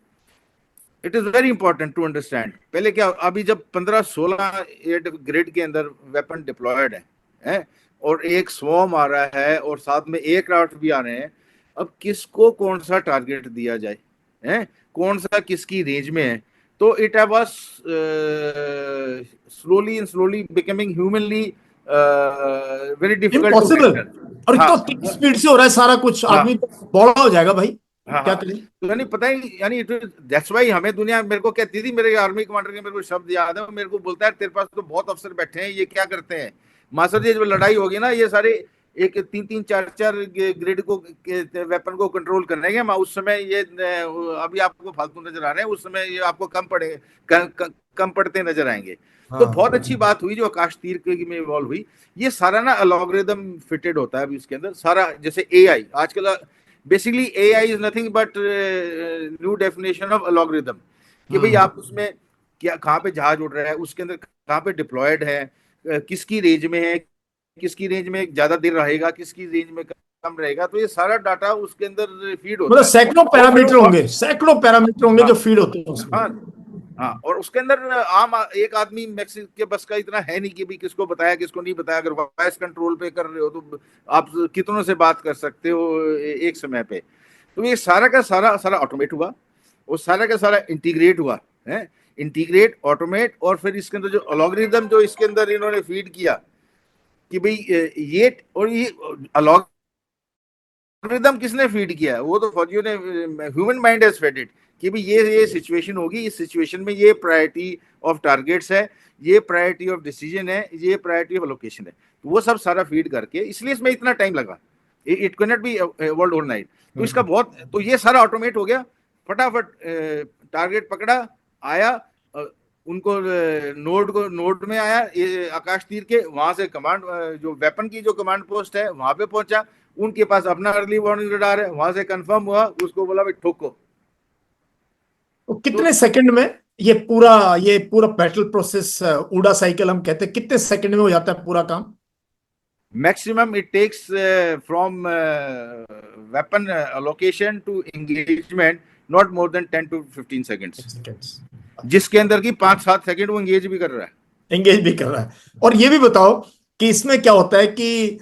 it is very important to understand. पहले क्या, अभी जब 15-16 एयर ग्रिड के अंदर वेपन डिप्लॉयड है, और एक स्वॉर्म आ रहा है और साथ में एयरक्राफ्ट भी आ रहे हैं, अब किसको कौन सा टारगेट दिया जाए, है कौन सा किसकी रेंज में है, तो it was slowly and slowly becoming humanly very difficult to impossible. और हाँ इतना तेज स्पीड से हो रहा है सारा कुछ, हाँ आदमी तो बौड़ा हो जाएगा भाई, हाँ क्या हाँ। करें। तो यानी पता ही, यानी दैट्स वाई हमें दुनिया मेरे को कहती थी, मेरे आर्मी कमांडर के मेरे को शब्द याद है, मेरे को बोलता है तेरे पास तो बहुत अफसर बैठे हैं, ये क्या करते हैं मास्टर जी, जब लड़ाई होगी ना, ये सारे एक 3-3 4-4 ग्रिड को वेपन को कंट्रोल करने के, उस समय ये अभी आपको फालतू नजर आ रहे हैं, उस समय ये आपको कम पड़ते नजर आएंगे। तो बहुत अच्छी बात हुई जो आकाश तीर में इवॉल्व हुई। ये सारा ना अलॉगरिदम फिटेड होता है अभी इसके अंदर सारा, जैसे AI आजकल basically AI is nothing but new definition of algorithm, कि भाई आप उसमें क्या, कहाँ पे जहाज उड़ रहा है, उसके अंदर कहाँ पे डिप्लॉयड है, किसकी रेंज में है, किसकी रेंज में ज्यादा देर रहेगा, किसकी रेंज में कम रहेगा, तो ये सारा डाटा उसके अंदर फीड मतलब होता है। सैकड़ों पैरामीटर होंगे, सैकड़ों पैरामीटर होंगे हाँ जो फीड होते हैं उसमें। हाँ हाँ, और उसके अंदर आम एक आदमी मैक्सिस के बस का इतना है नहीं कि भी किसको बताया किसको नहीं बताया। अगर वॉइस कंट्रोल पे कर रहे हो तो आप कितनों से बात कर सकते हो एक समय पे। तो ये सारा का सारा सारा ऑटोमेट हुआ, और सारा का सारा इंटीग्रेट हुआ है, इंटीग्रेट ऑटोमेट। और फिर इसके अंदर जो अलॉगरिदम जो इसके अंदर इन्होंने फीड किया कि भाई ये, और ये अलॉगरिदम किसने फीड किया, वो तो फौजियों ने, human mind has fed it, कि भाई ये सिचुएशन होगी, इस सिचुएशन में ये प्रायोरिटी ऑफ टारगेट्स है, ये प्रायोरिटी ऑफ डिसीजन है, ये प्रायोरिटी ऑफ लोकेशन है। तो वो सब सारा फीड करके, इसलिए इसमें इतना टाइम लगा, it can not be world overnight. तो इसका बहुत, तो ये सारा ऑटोमेट हो गया, फटाफट टारगेट पकड़ा, आया, उनको नोड में आया, ये आकाश तीर के, वहां से कमांड जो वेपन की जो कमांड पोस्ट है वहां पे पहुंचा, उनके पास अपना अर्ली वार्निंग रडार है, वहां से कंफर्म हुआ, उसको बोला भाई ठोको। तो तो कितने सेकंड में ये पूरा बैटल प्रोसेस, उड़ा साइकिल हम कहते हैं, कितने सेकंड में हो जाता है पूरा काम? maximum it takes from weapon allocation to engagement not more than 10 to 15 seconds, seconds. जिसके अंदर की 5-7 सेकंड वो एंगेज भी कर रहा है। एंगेज भी कर रहा है। और ये भी बताओ कि इसमें क्या होता है कि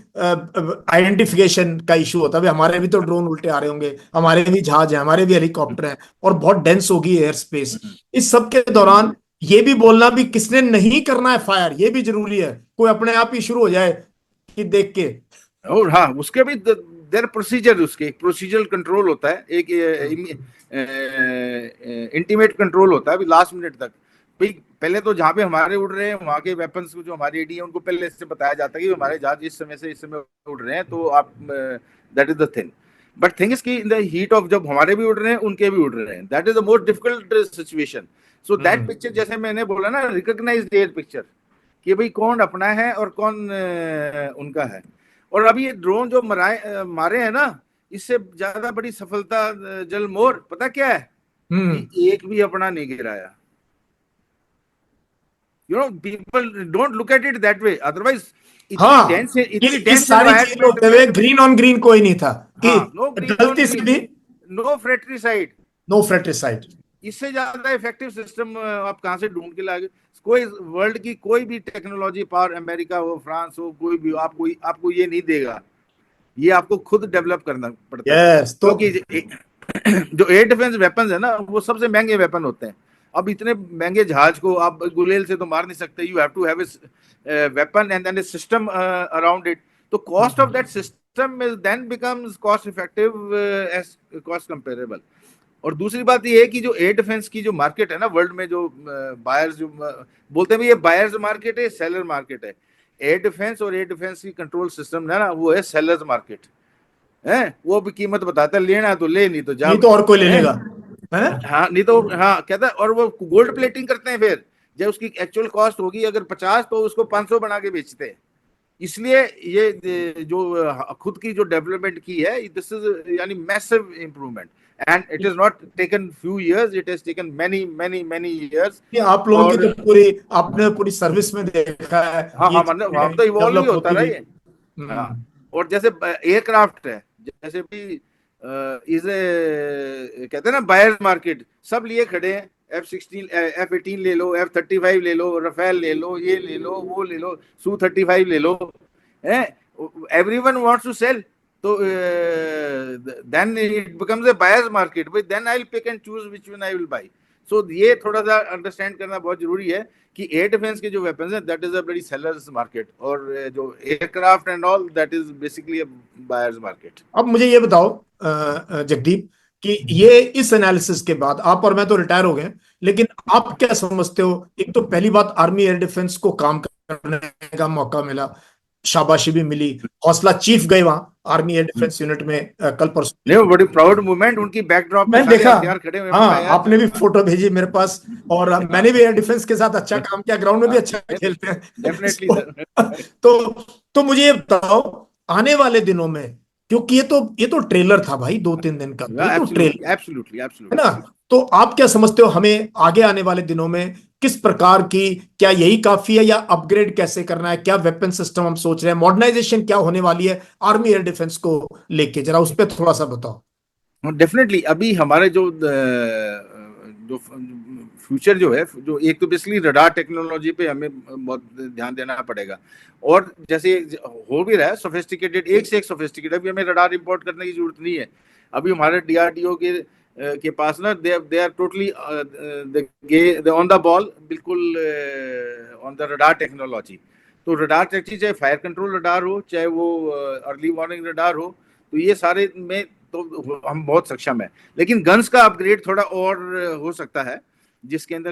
आइडेंटिफिकेशन का इशू होता है। अभी हमारे भी तो ड्रोन उल्टे आ रहे होंगे, हमारे भी जहाज हैं, हमारे भी हेलीकॉप्टर हैं, और बहुत डेंस होगी एयर स्पेस। इस सब के दौरान ये भी बोलना भी किसने नहीं करना है फायर, ये भी जरूरी है। कोई अपने आप ही शुरू हो जाए कि देख के। और हाँ, उसके भी देर प्रोसीजर, उसके एक प्रोसीजरल कंट्रोल होता है, एक इंटीमेट कंट्रोल होता है अभी लास्ट मिनट तक। भाई पहले तो जहाँ पे हमारे उड़ रहे हैं वहाँ के वेपन्स जो हमारे एडी है उनको पहले इससे बताया जाता है कि हमारे जहाज इस समय से इस समय उड़ रहे हैं, तो आप that is the thing. But things की इन द हीट ऑफ जब हमारे भी उड़ रहे हैं उनके भी उड़ रहे हैं, that is the most difficult situation. So that picture, जैसे मैंने बोला ना, रिकॉग्नाइज एयर पिक्चर, कि भाई कौन अपना है और कौन उनका है. और अभी ये ड्रोन जो मारे हैं ना, इससे ज्यादा बड़ी सफलता जल मोर पता क्या है, कि एक भी अपना नहीं गिराया. You know, people don't look at it that way, otherwise हाँ, इतनी इस डेंस सारी चीजें एनवायरनमेंट होते में. हुए ग्रीन ऑन ग्रीन कोई नहीं था कि हाँ, नो ग्रीन ऑन गलती से ग्रीन, भी नो फ्रेट्रिसाइड. नो फ्रेट्रिसाइड. इससे ज्यादा इफेक्टिव सिस्टम आप कहां से ढूंढ के लाएंगे? कोई वर्ल्ड की कोई भी टेक्नोलॉजी पावर, अमेरिका हो, फ्रांस हो, कोई भी आपको ये नहीं देगा. ये आपको खुद डेवलप करना पड़ता है, यस. तो क्योंकि जो एयर डिफेंस वेपन है ना, वो सबसे महंगे वेपन होते हैं. अब इतने महंगे जहाज को आप गुलेल से तो मार नहीं सकते. You have to have a weapon and then a system around it. तो cost of that system then becomes cost effective as cost comparable. और दूसरी बात ये है कि जो एयर डिफेंस की जो मार्केट है ना वर्ल्ड में, जो बायर्स जो बोलते हैं ये बायर्स मार्केट है, सेलर मार्केट है. एयर डिफेंस और एयर डिफेंस की कंट्रोल सिस्टम है ना, वो है सेलर्स मार्केट है. वो भी कीमत बताता है, लेना तो ले, नहीं तो जा. नहीं तो और कोई ले लेगा, है. हाँ, नहीं तो हाँ कहता है. और वो गोल्ड प्लेटिंग करते हैं फिर, जब उसकी एक्चुअल कॉस्ट होगी अगर 50 तो उसको 500 बना के बेचते हैं. इसलिए ये जो खुद की जो डेवलपमेंट की है, दिस इज यानी massive improvement. And it is not taken few years, it has taken many many many years. ये आप लोगों की और तो पूरी, आपने पूरी सर्विस में देखा है हाँ, ये मतलब चीजें हम तो इवॉल्व ही डेवलप होता होती रहा रही. ये. हाँ, और जैसे एयरक्राफ्ट है, जैसे भी इज कहते हैं ना बायर्स मार्केट, सब लिए खड़े हैं. F-16 F-18 ले लो, F-35 ले लो, रफेल ले लो, ये ले लो, वो ले लो, Su-35 ले लो. Everyone wants to sell. So then it becomes a buyer's market. But then I'll pick and choose which one I will buy. So ये थोड़ा सा अंडरस्टैंड करना बहुत जरूरी है कि एयर डिफेंस के जो वेपन्स हैं, that is a very sellers market, और जो aircraft and all, that is basically a buyers market. अब मुझे ये बताओ जगदीप, कि ये इस एनालिसिस के बाद आप और मैं तो रिटायर हो गए, लेकिन आप क्या समझते हो? एक तो पहली बात, आर्मी एयर डिफेंस को काम करने का मौका मिला, शाबाशी भी मिली, हौसला चीफ गए वहां आर्मी एयर डिफेंस यूनिट में कल परसों. नहीं, बड़ी प्राउड मूवमेंट, उनकी बैकड्रॉप में मैंने सारे देखा. हथियार खड़े हुए. हाँ, मैं यार, आपने भी फोटो भेजी मेरे पास, और मैंने भी एयर डिफेंस के साथ अच्छा काम किया, ग्राउंड में भी अच्छा खेलते हैं. Definitely sir. तो मुझे ये बताओ, आने वाले दिनों में, क्योंकि ये तो ट्रेलर था भाई, 2-3 दिन का, ये तो एब्सोल्युटली ट्रेलर एब्सोल्युटली है ना. एब्सोल्युटली. तो आप क्या समझते हो, हमें आगे आने वाले दिनों में किस प्रकार की, क्या यही काफी है या अपग्रेड कैसे करना है? क्या वेपन सिस्टम हम सोच रहे हैं, मॉडर्नाइजेशन क्या होने वाली है आर्मी एयर डिफेंस को लेके, जरा उस पर थोड़ा सा बताओ. डेफिनेटली अभी हमारे जो जो फ्यूचर जो है, जो एक तो बेसिकली रडार टेक्नोलॉजी पे हमें बहुत ध्यान देना पड़ेगा. और जैसे हो भी रहा है सोफिस्टिकेटेड, एक से एक सोफिस्टिकेटेड. अभी हमें रडार इंपोर्ट करने की जरूरत नहीं है. अभी हमारे डीआरडीओ के पास ना, they are totally on the ball, बिल्कुल ऑन द रडार टेक्नोलॉजी. तो रडार टेक्नोलॉजी, चाहे फायर कंट्रोल रडार हो, चाहे वो अर्ली वार्निंग रडार हो, तो ये सारे में तो हम बहुत सक्षम है. लेकिन गन्स का अपग्रेड थोड़ा और हो सकता है, जिसके अंदर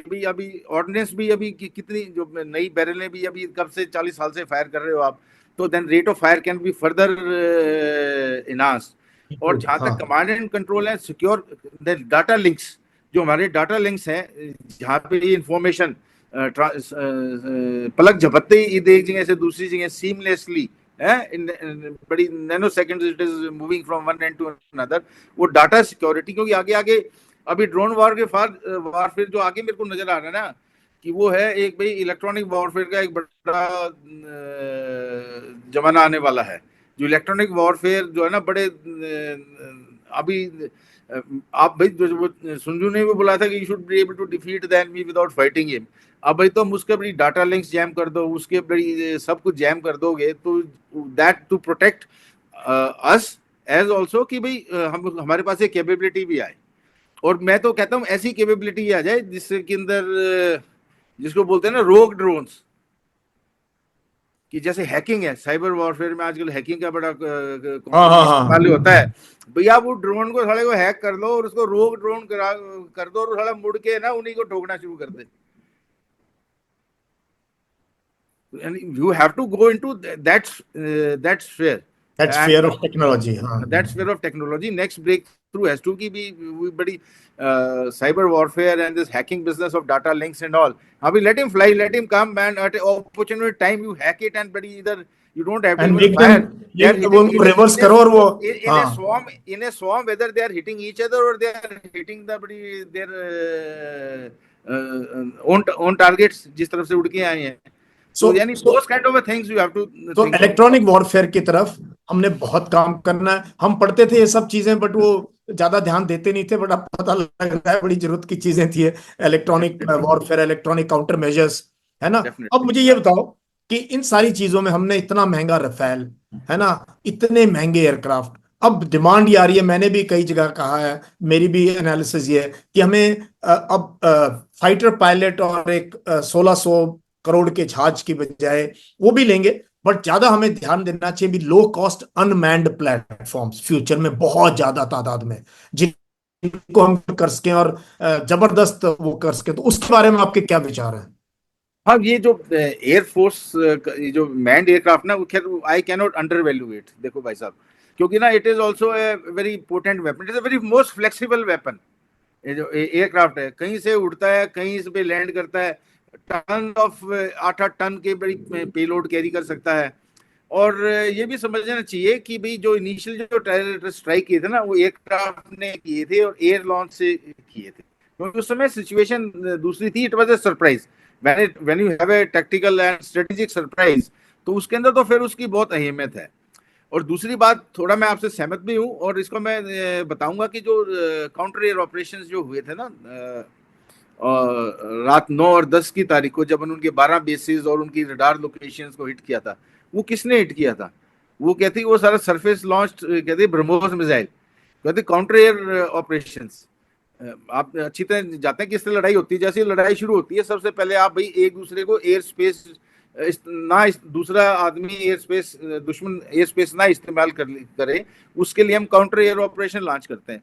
भी अभी ऑर्डिनेंस भी अभी कितनी जो नई बैरलें भी अभी कब से 40 साल से फायर कर रहे हो आप, तो then rate of fire can be further enhance. और जहां तक कमांड एंड कंट्रोल है, सिक्योर डाटा लिंक्स, जो हमारे डाटा लिंक्स हैं, जहाँ पे ये इंफॉर्मेशन पलक झपकते ही एक जगह से दूसरी जगह सीमलेसली in बड़ी nanoseconds it is moving from one end to another. वो डाटा सिक्योरिटी, क्योंकि आगे आगे अभी ड्रोन वारफेयर जो आगे मेरे को नजर आ रहा है ना, कि वो है एक भाई इलेक्ट्रॉनिक वॉरफेयर का एक बड़ा जमाना आने वाला है. जो इलेक्ट्रॉनिक वॉरफेयर जो है ना, बड़े अभी आप भाई जो सुंजू ने भी बोला था कि you should be able to defeat the enemy without fighting him. अब भाई तो हम उसके बड़ी डाटा लिंक्स जैम कर दो, उसके बड़ी सब कुछ जैम कर दोगे, तो that to protect us as also, कि भाई हम हमारे पास एक कैपेबिलिटी भी आए. और मैं तो कहता हूँ ऐसी कैपेबिलिटी आ जाए जिसके अंदर जिसको बोलते हैं ना रोग ड्रोन्स, कि जैसे हैकिंग है, साइबर वॉरफेयर में आजकल हैकिंग का बड़ा इस्तेमाल होता है. भैया वो ड्रोन को साले को हैक कर दो और उसको रोग ड्रोन कर दो, और साला मुड़ के ना उन्हीं को ठोकना शुरू कर दे. And you have to go into that sphere. That's and fear of technology. हाँ. that's fear of technology. Next breakthrough has to be बड़ी cyber warfare and this hacking business of data links and all. अभी let him fly, let him come, man. At an opportunity time you hack it and बड़ी इधर you don't have to And even make them, fire. They are वो hitting उनको reverse करो और वो, in a हाँ. swarm, whether they are hitting each other or they are hitting their own targets जिस तरफ से उड़ के आए हैं. So तो यानी those kind of things you have to तो think of. इलेक्ट्रॉनिक वॉरफेयर की तरफ हमने बहुत काम करना है. हम पढ़ते थे ये सब चीजें, बट वो ज्यादा ध्यान देते नहीं थे. बट अब पता लग रहा है बड़ी जरूरत की चीजें थी electronic warfare, electronic counter measures, है ना. अब Definitely. मुझे ये बताओ कि इन सारी चीजों में हमने इतना महंगा रफेल, है ना, इतने महंगे एयरक्राफ्ट, अब डिमांड ये आ रही है. मैंने भी कई जगह कहा है, मेरी भी एनालिसिस ये है कि हमें अब फाइटर पायलट और एक 1600 करोड़ के जहाज की बजाय वो भी लेंगे. बट ज्यादा हमें ध्यान देना चाहिए भी low cost unmanned platforms future में बहुत ज्यादा तादाद में, जिनको हम कर सकें और जबरदस्त वो कर सकें. तो उसके बारे में आपके क्या विचार हैं? हाँ, ये जो एयरफोर्स ये जो मैन्ड एयरक्राफ्ट ना, वो खैर I can not under valuate. देखो भाई साहब, क्योंकि ना it is also a very potent weapon, it is a very most flexible weapon. ये जो एयरक्राफ्ट है, कहीं से उड़ता है, कहीं से पे लैंड करता है, टन ऑफ 8-8 टन के बड़ी पेलोड कैरी कर सकता है. और ये भी समझना चाहिए कि भाई जो इनिशियल जो टेररिस्ट स्ट्राइक किए थे ना, वो एयरक्राफ्ट ने किए थे और एयर लॉन्च से किए थे, क्योंकि उस समय सिचुएशन दूसरी थी. It was a surprise. When you have a tactical and strategic surprise, तो उसके अंदर तो फिर उसकी बहुत अहमियत है. और दूसरी बात, थोड़ा मैं आपसे सहमत भी हूँ, और इसको मैं बताऊंगा कि जो काउंटर एयर ऑपरेशंस जो हुए थे ना रात 9 और 10 की तारीख को, जब उनके 12 बेसिस और उनकी रडार लोकेशंस को हिट किया था, वो किसने हिट किया था? वो कहती वो सारा सरफेस लॉन्च, कहते ब्रह्मोस मिसाइल, कहते काउंटर एयर ऑपरेशंस. आप अच्छी तरह जानते हैं किस तरह लड़ाई होती है. जैसे लड़ाई शुरू होती है, सबसे पहले आप भाई एक दूसरे को एयर स्पेस दूसरा आदमी एयर स्पेस, दुश्मन एयर स्पेस ना इस्तेमाल करे, उसके लिए हम काउंटर एयर ऑपरेशन लॉन्च करते हैं.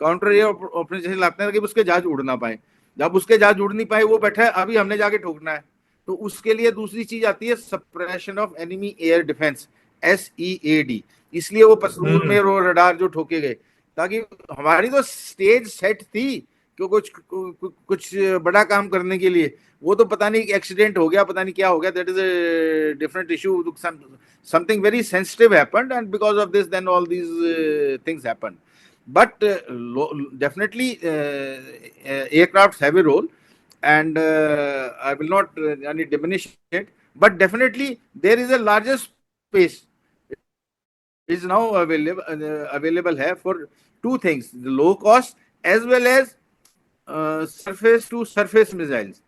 काउंटर एयर ऑपरेशन लाते हैं कि उसके जहाज उड़ ना पाए. जब उसके जहाज उड़ नहीं पाए, वो बैठा है, अभी हमने जाके ठोकना है. तो उसके लिए दूसरी चीज आती है suppression of enemy air defence, SEAD. इसलिए वो पसरूर में वो रडार जो ठोके गए, ताकि हमारी तो स्टेज सेट थी कि कुछ बड़ा काम करने के लिए. वो तो पता नहीं एक्सीडेंट हो गया, पता नहीं क्या हो गया. That is a different issue. Something very sensitive happened, and because of this then all these things happened. But definitely aircrafts have a role, and I will not diminish it, but definitely there is a larger space is now available here for two things: the low cost as well as surface to surface missiles.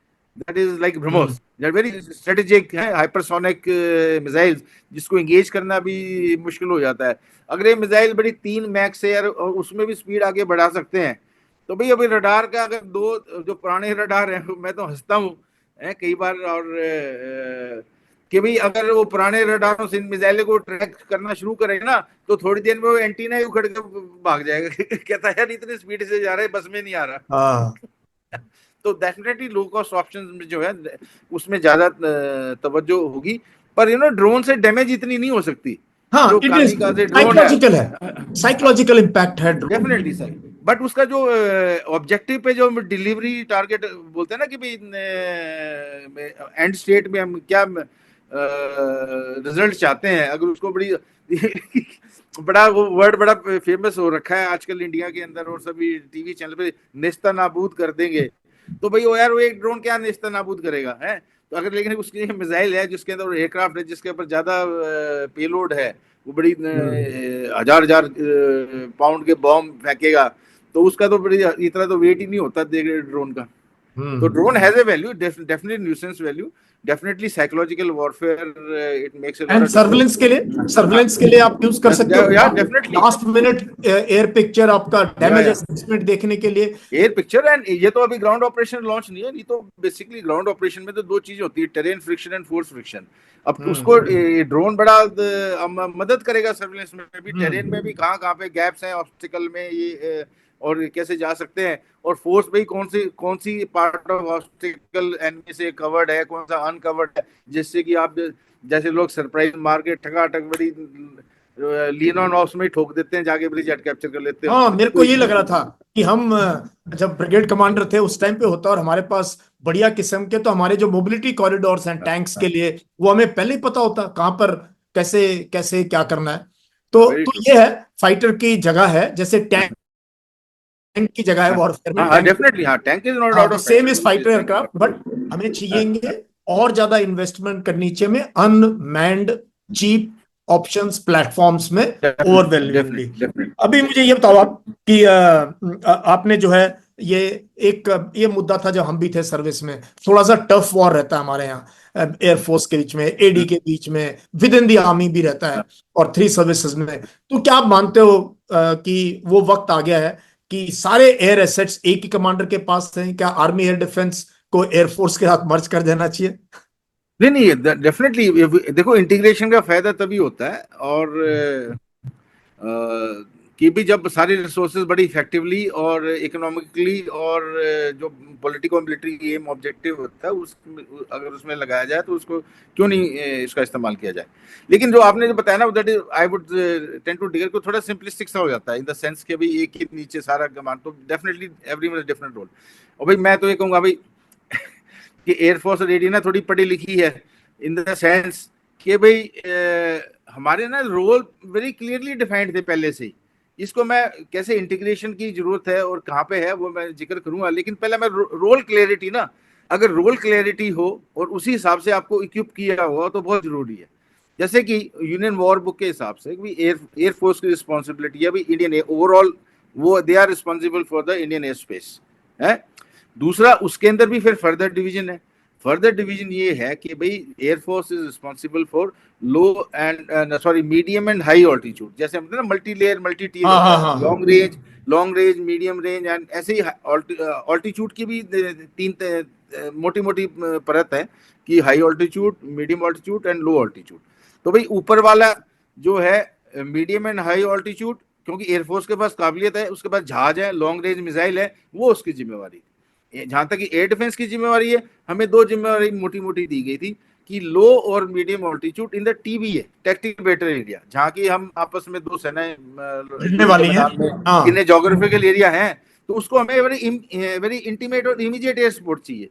That is like BrahMos. They are very strategic, hypersonic missiles, जिसको engage करना भी मुश्किल हो जाता है. अगर ये मिसाइल बड़ी 3 मैक से यार, और उसमें भी स्पीड आगे बढ़ा सकते हैं, तो भाई अभी रडार का अगर दो जो पुराने रडार हैं, मैं तो हंसता हूँ कई बार, और कि भाई अगर वो पुराने रडारों से इन मिसाइलों को ट्रैक करना शुरू करे ना, तो थोड़ी देर में वो एंटीना ही उखड़ के भाग जाएगा. कहता है यार इतनी स्पीड से जा रहा है, बस में नहीं आ रहा. तो डेफिनेटली लो कॉस्ट ऑप्शंस में जो है उसमें ज्यादा तवज्जो होगी. पर ड्रोन से डैमेज इतनी नहीं हो सकती. हाँ, जो इट इज ड्रोन साइकोलॉजिकल है, साइकोलॉजिकल इम्पैक्ट है डेफिनेटली सर. बट उसका जो ऑब्जेक्टिव पे जो डिलीवरी टारगेट बोलते हैं ना कि भाई एंड स्टेट में हम क्या रिजल्ट चाहते हैं, अगर उसको बड़ी बड़ा वो वर्ड बड़ा फेमस हो रखा है आजकल इंडिया के अंदर, और सभी टीवी चैनल पे नेस्ता नाबूद कर देंगे. तो भाई वो यार वो एक ड्रोन क्या नेस्ता नाबूद करेगा है. तो अगर लेकिन उसकी मिसाइल है जिसके अंदर एयरक्राफ्ट है जिसके ऊपर ज्यादा पेलोड है, वो बड़ी हजार पाउंड के बॉम्ब फेंकेगा, तो उसका तो बड़ी इतना तो वेट ही नहीं होता ड्रोन का. तो drone has a value, definitely nuisance value, definitely psychological warfare. It makes and surveillance के लिए आप यूज कर सकते हो यार definitely last minute air picture, आपका डैमेज असेसमेंट देखने के लिए एयर पिक्चर. एंड ये तो अभी ग्राउंड ऑपरेशन लॉन्च नहीं है, ये तो बेसिकली ग्राउंड ऑपरेशन में तो दो चीज होती है, terrain friction and force friction. अब उसको ड्रोन बड़ा मदद करेगा सर्विलेंस में भी, टेरेन में भी कहाँ पे गैप्स हैं ऑब्स्टिकल में, ये और कैसे जा सकते हैं, और फोर्स भाई कौन सी पार्ट ऑफ ऑब्स्टिकल एनिमी से कवर्ड है, कौन सा अनकवर्ड है, जिससे कि आप जैसे लोग सरप्राइज मार के ठकाठक बड़ी लियोन ऑप्स में ही ठोक देते हैं, जाके ब्रिज हेड कैप्चर कर लेते हैं। हाँ, मेरे को कोई ये लग रहा था कि हम जब ब्रिगेड कमांडर थे उस टाइम पे होता और हमारे पास बढ़िया किस्म के, तो हमारे जो मोबिलिटी कॉरिडोर्स हैं टैंक्स के लिए, वो हमें पहले ही पता होता कहाँ पर कैसे कैसे क्या करना है। वेरी तो ट्रू। ये है, फाइटर की जगह है, जैसे टैंक की जगह है हाँ वॉरफेयर में हाँ हाँ, टैंक। डेफिनेटली, हाँ, टैंक इज नॉट हाँ, out the of same factor, is fighter tank is aircraft, but हमें चाहिए और ज्यादा इन्वेस्टमेंट करनी चाहिए में अनमैन्ड चीप ऑप्शंस प्लेटफॉर्म्स में ओवरवेलमिंगली। Definitely definitely. अभी मुझे ये बताओ आप कि आपने जो है ये एक ये मुद्दा था जब हम भी थे सर्विस में, थोड़ा सा टफ वॉर रहता है हमारे यहाँ एयरफोर्स के बीच में, एडी के बीच में, विद इन द आर्मी भी रहता है, और थ्री सर्विसेज में। तो क्या आप मानते हो कि वो वक्त आ गया है कि सारे एयर एसेट्स एक ही कमांडर के पास हैं? क्या आर्मी एयर डिफेंस को एयरफोर्स के साथ मर्ज कर देना चाहिए? नहीं नहीं, डेफिनेटली देखो, इंटीग्रेशन का फायदा तभी होता है, और कि भी जब सारे रिसोर्सेज बड़ी इफेक्टिवली और इकोनॉमिकली और जो पॉलिटिकल मिलिट्री एम ऑब्जेक्टिव होता है उस, अगर उसमें लगाया जाए तो उसको क्यों नहीं इसका इस्तेमाल किया जाए। लेकिन जो आपने जो बताया ना, that is I would tend to डिगर को थोड़ा सिंपलिस्टिक सा हो जाता है, इन द सेंस कि भाई एक ही नीचे सारा कमांड, तो definitely everyone is different role. और भाई मैं तो ये कहूँगा भाई कि एयरफोर्स और एडी ना थोड़ी पढ़ी लिखी है, इन द सेंस कि भाई हमारे ना रोल वेरी क्लियरली डिफाइंड थे पहले से ही। इसको मैं कैसे इंटीग्रेशन की जरूरत है और कहाँ पे है वो मैं जिक्र करूंगा, लेकिन पहले मैं रोल क्लियरिटी ना, अगर रोल क्लियरिटी हो और उसी हिसाब से आपको इक्विप किया हुआ तो बहुत जरूरी है। जैसे कि यूनियन वॉर बुक के हिसाब से भी एयरफोर्स की रिस्पॉन्सिबिलिटी है भाई इंडियन ओवरऑल, वो they are responsible for the Indian airspace है। दूसरा, उसके अंदर भी फिर फर्दर डिवीजन है। फर्दर डिवीजन ये है कि भाई air force is responsible for low and sorry medium and high altitude, जैसे हम ना मल्टी लेयर मल्टी टियर हाँ होता हाँ है, हाँ हाँ। Long range medium range and ऐसे ही ऑल्टीट्यूड की भी तीन मोटी मोटी परत है कि high altitude, medium altitude and low altitude. तो भाई ऊपर वाला जो है मीडियम एंड हाई ऑल्टीट्यूड, क्योंकि एयरफोर्स के पास काबिलियत है, उसके पास जहाज है, लॉन्ग रेंज मिसाइल है, वो उसकी जिम्मेवारी। जहां तक कि एयर डिफेंस की जिम्मेवारी है, हमें दो जिम्मेवारी मोटी मोटी दी गई थी कि लो और medium altitude in the TBA tactical better area, जहां की हम आपस में दो सेनाएं भिड़ने युद्ध के वाली है। मैदान में हाँ। इन्हें जोग्राफिकल एरिया है, तो उसको हमें वेरी इंटीमेट और इमीडिएट एयर सपोर्ट चाहिए।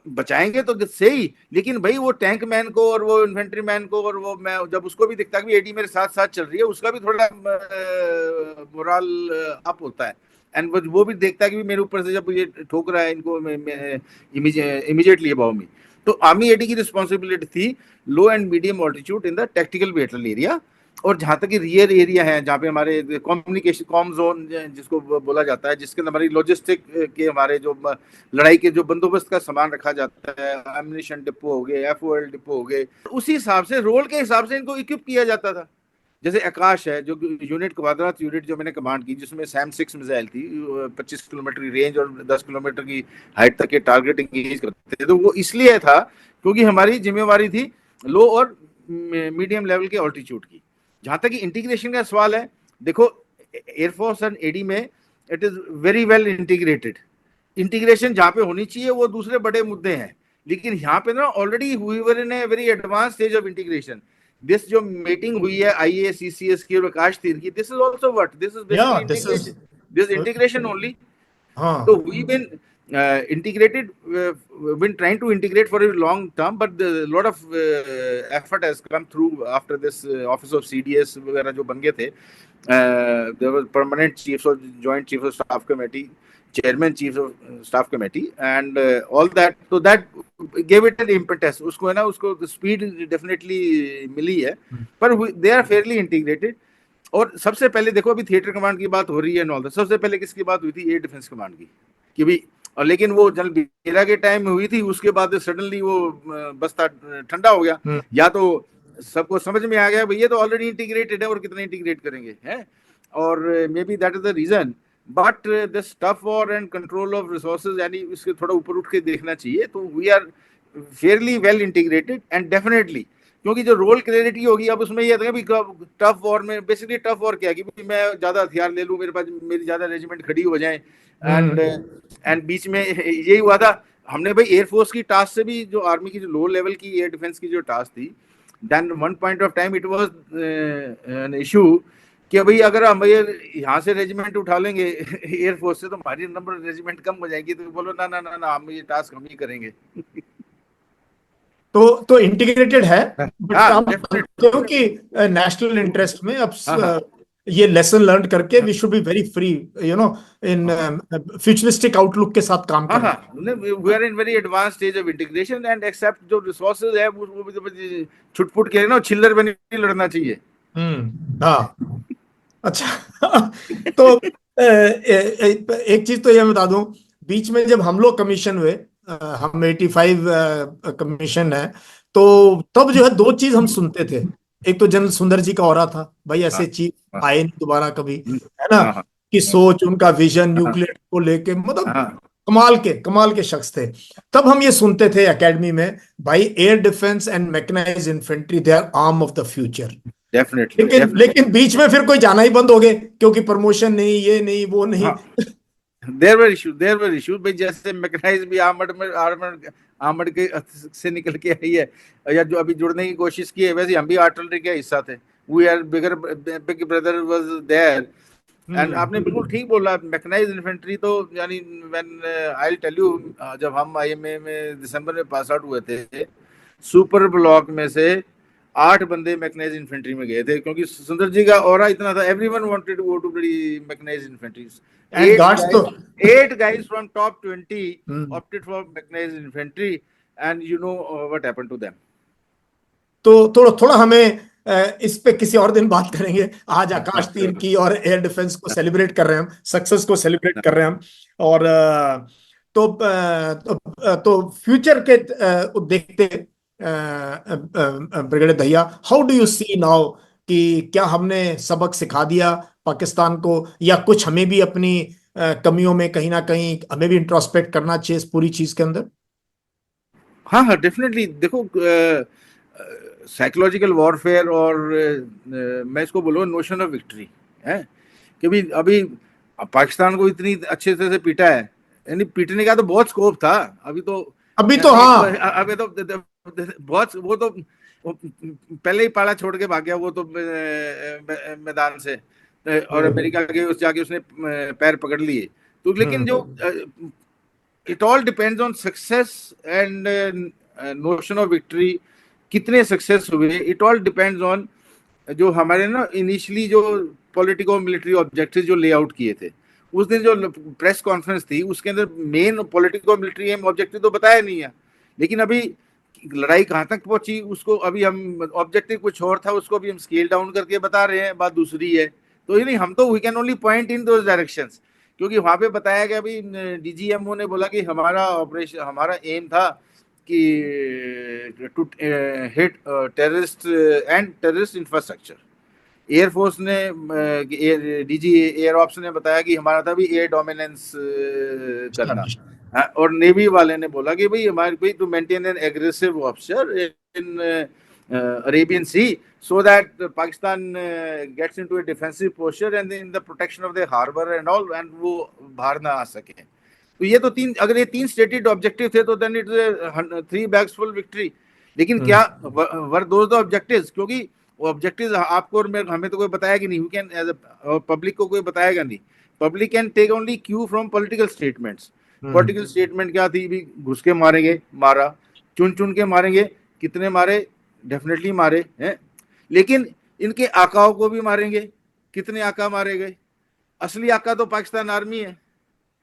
बचाएंगे तो सही, लेकिन भाई वो टैंक मैन को और वो इन्फेंट्री मैन को और वो मैं जब उसको भी दिखता कि एडी मेरे साथ साथ चल रही है, उसका भी थोड़ा मोरल अप होता है। एंड वो भी देखता है कि मेरे ऊपर से जब ये ठोक रहा है इनको इमीडिएटली अबाउ मी। तो आर्मी एडी की रिस्पॉन्सिबिलिटी थी low and medium altitude in the tactical battle area. और जहां तक रियर एरिया है, जहाँ पे हमारे कम्युनिकेशन कॉम जोन जिसको बोला जाता है, जिसके अंदर हमारी लॉजिस्टिक के हमारे जो लड़ाई के जो बंदोबस्त का सामान रखा जाता है, एमिनेशन डिपो हो गए, एफओएल डिपो हो गए, उसी हिसाब से रोल के हिसाब से इनको इक्विप किया जाता था। जैसे आकाश है जो यूनिट क्वाड्रात यूनिट जो मैंने कमांड की, जिसमें सैम 6 मिसाइल थी, 25 किलोमीटर की रेंज और 10 किलोमीटर की हाइट तक के टारगेट इंगेज करते थे। तो वो इसलिए था क्योंकि हमारी जिम्मेवारी थी लो और मीडियम लेवल के ऑल्टीट्यूड की। जहां तक इंटीग्रेशन का सवाल है, देखो एयरफोर्स एंड एडी में it is very well integrated. Integration जहां पे होनी चाहिए वो दूसरे बड़े मुद्दे हैं, लेकिन यहाँ पे ना ऑलरेडी हुई were in a very advance stage of integration. This जो मीटिंग हुई है IACCS की और आकाश तीर की, this is also what, this is या basically this is. Integration, this integration only. So हाँ। we've been integrated, been trying to integrate for a long term, but a lot of effort has come through after this office of CDS वगैरह जो बन गए थे। There was permanent chiefs of joint chiefs of staff committee, chairman chiefs of staff committee, and all that. So that gave it an impetus. उसको है ना, उसको speed definitely मिली है, पर they are fairly integrated। और सबसे पहले देखो, अभी थिएटर कमांड की बात हो रही है नॉल, सबसे पहले किसकी बात हुई थी? एयर डिफेंस कमांड की, कि भी। और लेकिन वो जनरल बेरा के टाइम में हुई थी, उसके बाद सडनली वो बस्ता ठंडा हो गया। या तो सबको समझ में आ गया भैया तो ऑलरेडी इंटीग्रेटेड है और कितना इंटीग्रेट करेंगे, हैं। और may be that is the reason, but this tough war and control of resources, यानी इसके थोड़ा ऊपर उठ के देखना चाहिए। तो we are fairly well integrated and definitely, क्योंकि जो रोल क्लियरिटी होगी अब उसमें ये है कि टफ वॉर में बेसिकली टफ वॉर क्या है कि मैं ज्यादा हथियार ले लूं, मेरे पास मेरी ज्यादा रेजिमेंट खड़ी हो जाए। एंड बीच में यही हुआ था। हमने भाई एयरफोर्स की टास्क से भी, जो आर्मी की जो लो लेवल की एयर डिफेंस की जो टास्क थी, then one point of time it was an issue कि भाई अगर हम ये यहाँ से रेजिमेंट उठा लेंगे एयरफोर्स से तो हमारी नंबर रेजिमेंट कम हो जाएगी, तो बोलो ना ना ना ना, हम ये टास्क हम ही करेंगे। तो इंटीग्रेटेड है, बट हाँ आप डेफिनेटली। मानते हो कि नेशनल इंटरेस्ट में अब हाँ हाँ ये लेसन लर्न करके हाँ we should be very free, you know, in futuristic outlook के साथ काम हाँ करना। हाँ, we are in very advance stage of integration and except जो रिसोर्सेज है वो भी तो छुटपुट के ना छिल्लर में नहीं लड़ना चाहिए। हाँ, अच्छा। तो एक चीज तो ये मैं बता दूं, बीच में जब हम लोग कमीशन हुए, हम 85 कमीशन है, तो तब जो है दो चीज हम सुनते थे। एक तो जनरल सुंदर जी का हो रहा था, भाई हाँ ऐसे चीफ हाँ आए नहीं दोबारा कभी, है ना, हाँ हाँ कि सोच उनका विजन हाँ न्यूक्लियर को लेके, मतलब हाँ कमाल के शख्स थे। तब हम ये सुनते थे एकेडमी में, भाई air defence and mechanised infantry they are arm of the future. Definitely लेकिन डेफिनेटली। लेकिन बीच में फिर कोई जाना ही बंद हो गए, क्योंकि प्रमोशन नहीं, ये नहीं, वो नहीं। हाँ देयर वर इश्यूज भाई, जैसे मैकेनाइज भी आर्मड के से निकल के आई है, या जो अभी जुड़ने की कोशिश की है, वैसे हम भी आर्टिलरी का हिस्सा थे। We are big brother was there. And आपने बिल्कुल ठीक बोला, मैकेनाइज इन्फेंट्री तो यानी व्हेन आई टेल यू, जब हम आईएमए में दिसंबर में पास आउट हुए थे, सुपर ब्लॉक में से 8 बंदे मैकेनाइज इन्फेंट्री में गए थे, क्योंकि सुंदर जी का ऑरा इतना था, everyone wanted to go to be mechanise infantry. And eight guards तो, guys 8 guys from top 20 hmm, opted for mechanized infantry, and you know what happened to them. तो थोड़ा थोड़ा हमें इस पे किसी और दिन बात करेंगे। आज आकाश तीर की और एयर डिफेंस को सेलिब्रेट कर रहे हैं हम, सक्सेस को सेलिब्रेट कर रहे हैं हम। और तो फ्यूचर के देखते, brigadier Dahiya, how do you see now, कि क्या हमने सबक सिखा दिया पाकिस्तान को, या कुछ हमें भी अपनी कमियों में कहीं ना कहीं हमें भी इंट्रोस्पेक्ट करना चाहिए इस पूरी चीज के अंदर? हाँ हाँ डेफिनेटली। देखो साइकोलॉजिकल वॉरफेयर और मैं इसको बोलूँ नोशन ऑफ विक्ट्री है कि भी अभी पाकिस्तान को इतनी अच्छे से पीटा है, यानी पीटने का तो बहुत स्कोप था। अभी तो अभी तो यानी हाँ। अभी तो बहुत वो तो पहले ही पाला छोड़ के भाग गया वो तो मैदान से, और अमेरिका के उस जाके उसने पैर पकड़ लिए। तो लेकिन जो it all depends on success and notion of victory, कितने सक्सेस हुए, इट ऑल डिपेंड्स ऑन जो हमारे ना इनिशियली जो पॉलिटिको मिलिट्री ऑब्जेक्टिव जो लेआउट किए थे। उस दिन जो प्रेस कॉन्फ्रेंस थी उसके अंदर main politico military aim objective तो बताया नहीं है, लेकिन अभी लड़ाई कहाँ तक पहुंची उसको अभी हम, ऑब्जेक्टिव कुछ और था उसको अभी हम स्केल डाउन करके बता रहे हैं, बात दूसरी है। तो ये नहीं, हम तो we can only point in those directions, क्योंकि वहां पे बताया गया अभी डीजीएमओ ने बोला कि हमारा ऑपरेशन, हमारा एम था कि to hit terrorist and terrorist infrastructure. Air force ने डीजी एयर ऑप्स ने बताया कि हमारा था भी एयर डोमिनेंस करना। और नेवी वाले ने बोला कि भाई हमारे भाई to maintain an aggressive offshore in Arabian sea so that Pakistan gets into a defensive posture and in the protection of the harbor and all, and वो बाहर ना आ सके। तो ये तो तीन, अगर ये तीन स्टेटेड ऑब्जेक्टिव थे तो then it's 3 bags full victory। लेकिन क्या वर दोज द ऑब्जेक्टिव्स, क्योंकि वो ऑब्जेक्टिव्स आपको और हमें तो कोई बताएगा नहीं, वी कैन एज पब्लिक को कोई बताएगा नहीं। Public can take only cue from political statements. Political statement क्या थी, भी घुस के मारेंगे, मारा, चुन चुन के मारेंगे, कितने मारे, डेफिनेटली मारे हैं, लेकिन इनके आकाओं को भी मारेंगे, कितने आका मारे गए। असली आका तो पाकिस्तान आर्मी है,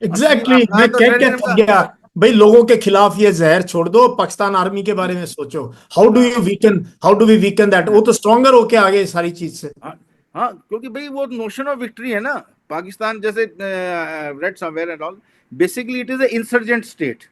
असली एग्जैक्टली आका मैं तो कह के टेररिज्म थक का। गया, भाई लोगों के खिलाफ ये जहर छोड़ दो, पाकिस्तान आर्मी के बारे में सोचो। हाँ how do we weaken that, वो तो स्ट्रॉन्गर होके आगे सारी चीज से। हाँ हाँ, क्योंकि भाई वो नोशन ऑफ विक्ट्री है ना। पाकिस्तान जैसे read somewhere and all, basically it is a insurgent state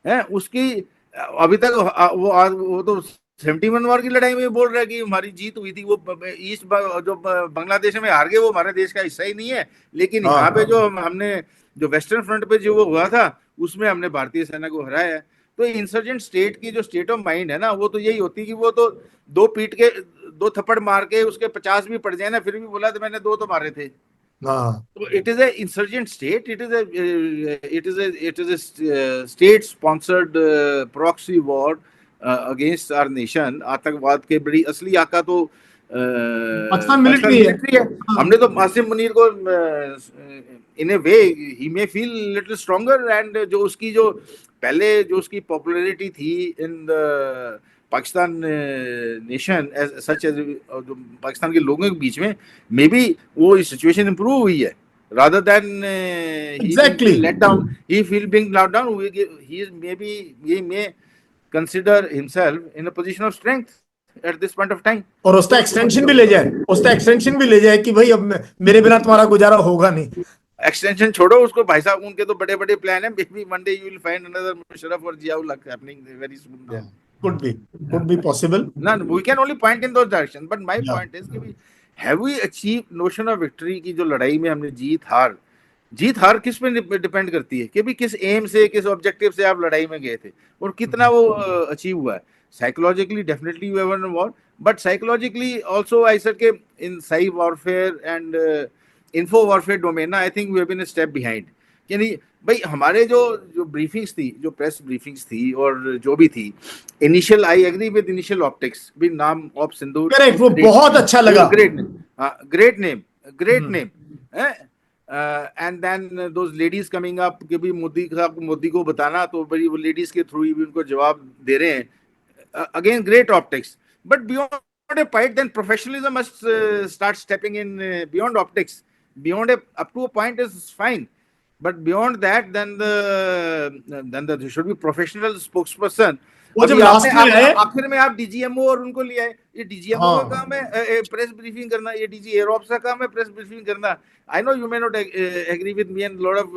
है उसकी। अभी तक वो तो 71 वॉर की लड़ाई में बोल रहा है कि हमारी जीत हुई थी, वो ईस्ट जो बांग्लादेश में हार गए वो हमारे देश का हिस्सा ही नहीं है। लेकिन यहाँ पे जो हमने जो वेस्टर्न फ्रंट पे जो वो हुआ था उसमें हमने भारतीय सेना को हराया है। तो इंसर्जेंट स्टेट की जो स्टेट ऑफ माइंड है ना, वो तो यही होती है कि वो तो दो पीट के, दो थप्पड़ मार के उसके 50 भी पड़ जाए ना, फिर भी बोला तो मैंने दो तो मारे थे। हाँ, So it is a insurgent state. It is a state sponsored proxy war against our nation, आतंकवाद के बड़ी असली आका तो पाकिस्तान मिलिट्री है। है। हमने तो आसिम मुनीर को in a way he may feel little stronger, and जो उसकी जो पहले जो उसकी पॉपुलैरिटी थी in the Pakistan nation as such as, जो पाकिस्तान के लोगों के बीच में, मे बी वो सिचुएशन इंप्रूव हुई है, rather than Exactly. let down, he feel being let down, he may consider himself in a position of strength at this point of time. और उसका एक्सटेंशन भी ले जाए, उसका एक्सटेंशन भी ले जाए कि भाई अब मेरे बिना तुम्हारा गुजारा होगा नहीं। एक्सटेंशन छोड़ो उसको भाई साहब, उनके तो बड़े बड़े प्लान है, maybe one day you will find another Musharraf or Ziaul Haq happening very soon there. Could be possible. No, we can only point in those directions, but my point is कि have we achieved notion of victory की जो लड़ाई में हमने जीत हार किस पे डिपेंड करती है कि भी किस एम से, किस ऑब्जेक्टिव से आप लड़ाई में गए थे और कितना वो अचीव हुआ है। Psychologically definitely we have war, but psychologically also I said के in cyber warfare and info warfare domain, I think we have been a step behind. यानी भाई हमारे जो ब्रीफिंग्स थी, जो प्रेस ब्रीफिंग्स थी और जो भी थी initial, I agree with initial optics भी, नाम ऑफ सिंदूर, करेक्ट, वो बहुत अच्छा लगा, great name and then those ladies coming up कि भी मोदी को बताना, तो भाई वो लेडीज के थ्रू ही भी उनको जवाब दे रहे हैं। Again great optics, but beyond a point, then professionalism must start stepping in beyond optics. Beyond up to a point is fine, but beyond that, then there should be professional spokesperson. वो जब आखिर में आप डीजीएमओ और उनको ले आए, ये डीजीएमओ का काम है प्रेस ब्रीफिंग करना, ये डीजी एयर ऑप्स का काम है प्रेस ब्रीफिंग करना। I know you may not agree with me and lot of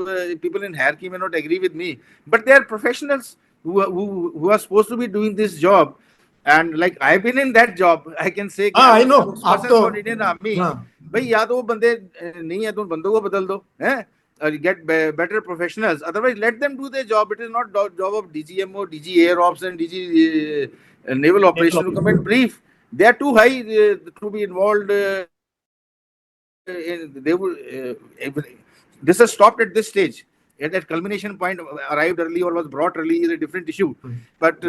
people in hierarchy may not agree with me, but they are professionals who are supposed to be doing this job, and like I've been in that job, I can say I know आप तो इंडियन आर्मी भाई, या तो वो बंदे नहीं है तो बंदों को बदल दो हैं, get better professionals, otherwise let them do their job. It is not job of DGMO, DG Air Ops and DG Naval Operations to come and brief. They are too high to be involved they would this has stopped at this stage. At that culmination point, arrived early or was brought early is a different issue, but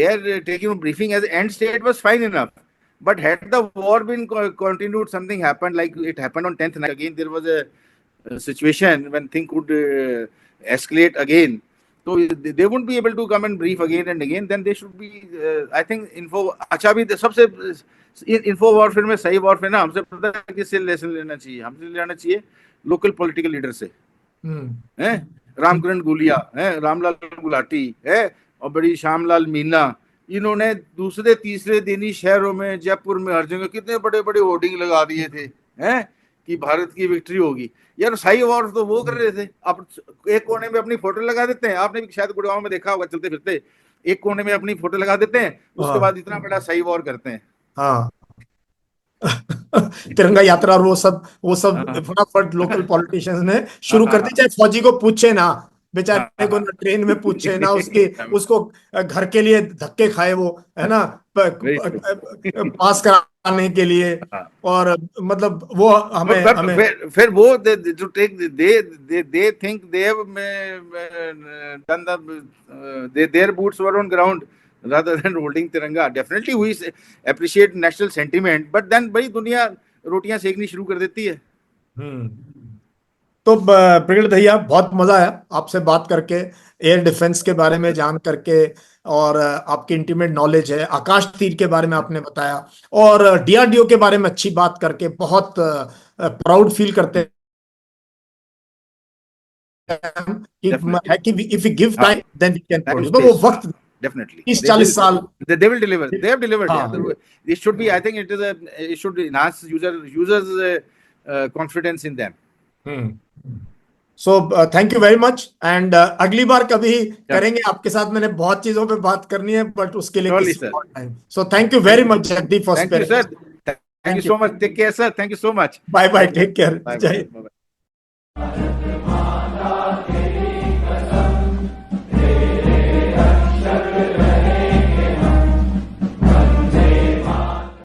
their taking a briefing as end state was fine enough. But had the war been continued, something happened like it happened on 10th night, again there was a situation when things could escalate again, so they won't be able to come and brief again and again. Then they should be I think info अच्छा भी सबसे info warfare में सही warfare ना हमसे पता है किससे लेसन लेना चाहिए, हमसे लेना चाहिए लोकल पॉलिटिकल लीडर से, हैं रामकरण गुलिया है, रामलाल गुलाटी है और बड़ी श्यामलाल मीना, इन्होंने दूसरे तीसरे दिन ही शहरों में, जयपुर में, हर जगह कितने बड़े बड़े होर्डिंग लगा दिए थे हैं कि भारत की विक्ट्री होगी। यार साई वॉर तो वो कर रहे थे, अब एक कोने में अपनी फोटो लगा देते हैं, आपने भी शायद गुड़गांव में देखा होगा चलते फिरते, एक कोने में अपनी फोटो लगा देते हैं, उसके बाद इतना बड़ा साई वॉर करते हैं। हाँ तिरंगा यात्रा और वो सब फटाफट लोकल पॉलिटिशियंस ने शुरू कर दी, चाहे फौजी को पूछे ना, बेचारे को ना ट्रेन में पूछे ना, उसको घर के लिए धक्के खाए वो, है ना, पास कराने के लिए, और मतलब वो हमें फिर वो they think they have done their boots were on ground rather than holding तिरंगा. Definitely we appreciate national sentiment, but then भाई दुनिया रोटियां सेकनी शुरू कर देती है। तो ब्रिगेड भैया बहुत मजा आया आपसे बात करके, एयर डिफेंस के बारे में जान करके, और आपकी इंटीमेट नॉलेज है, आकाश तीर के बारे में आपने बताया, और डीआरडीओ के बारे में अच्छी बात करके बहुत प्राउड फील करते हैं कि if we give time then we can produce. वो वक्त definitely 30-40 साल they will deliver, they have delivered. It should be, I think it should enhance users confidence in them. So thank you very much, and अगली बार कभी करेंगे आपके साथ, मैंने बहुत चीजों पे बात करनी है, बट उसके लिए किसी और time. So thank you very much Jagdeep for sparing. Thank you sir, thank you so much, take care sir, thank you so much, bye bye, take care, bye.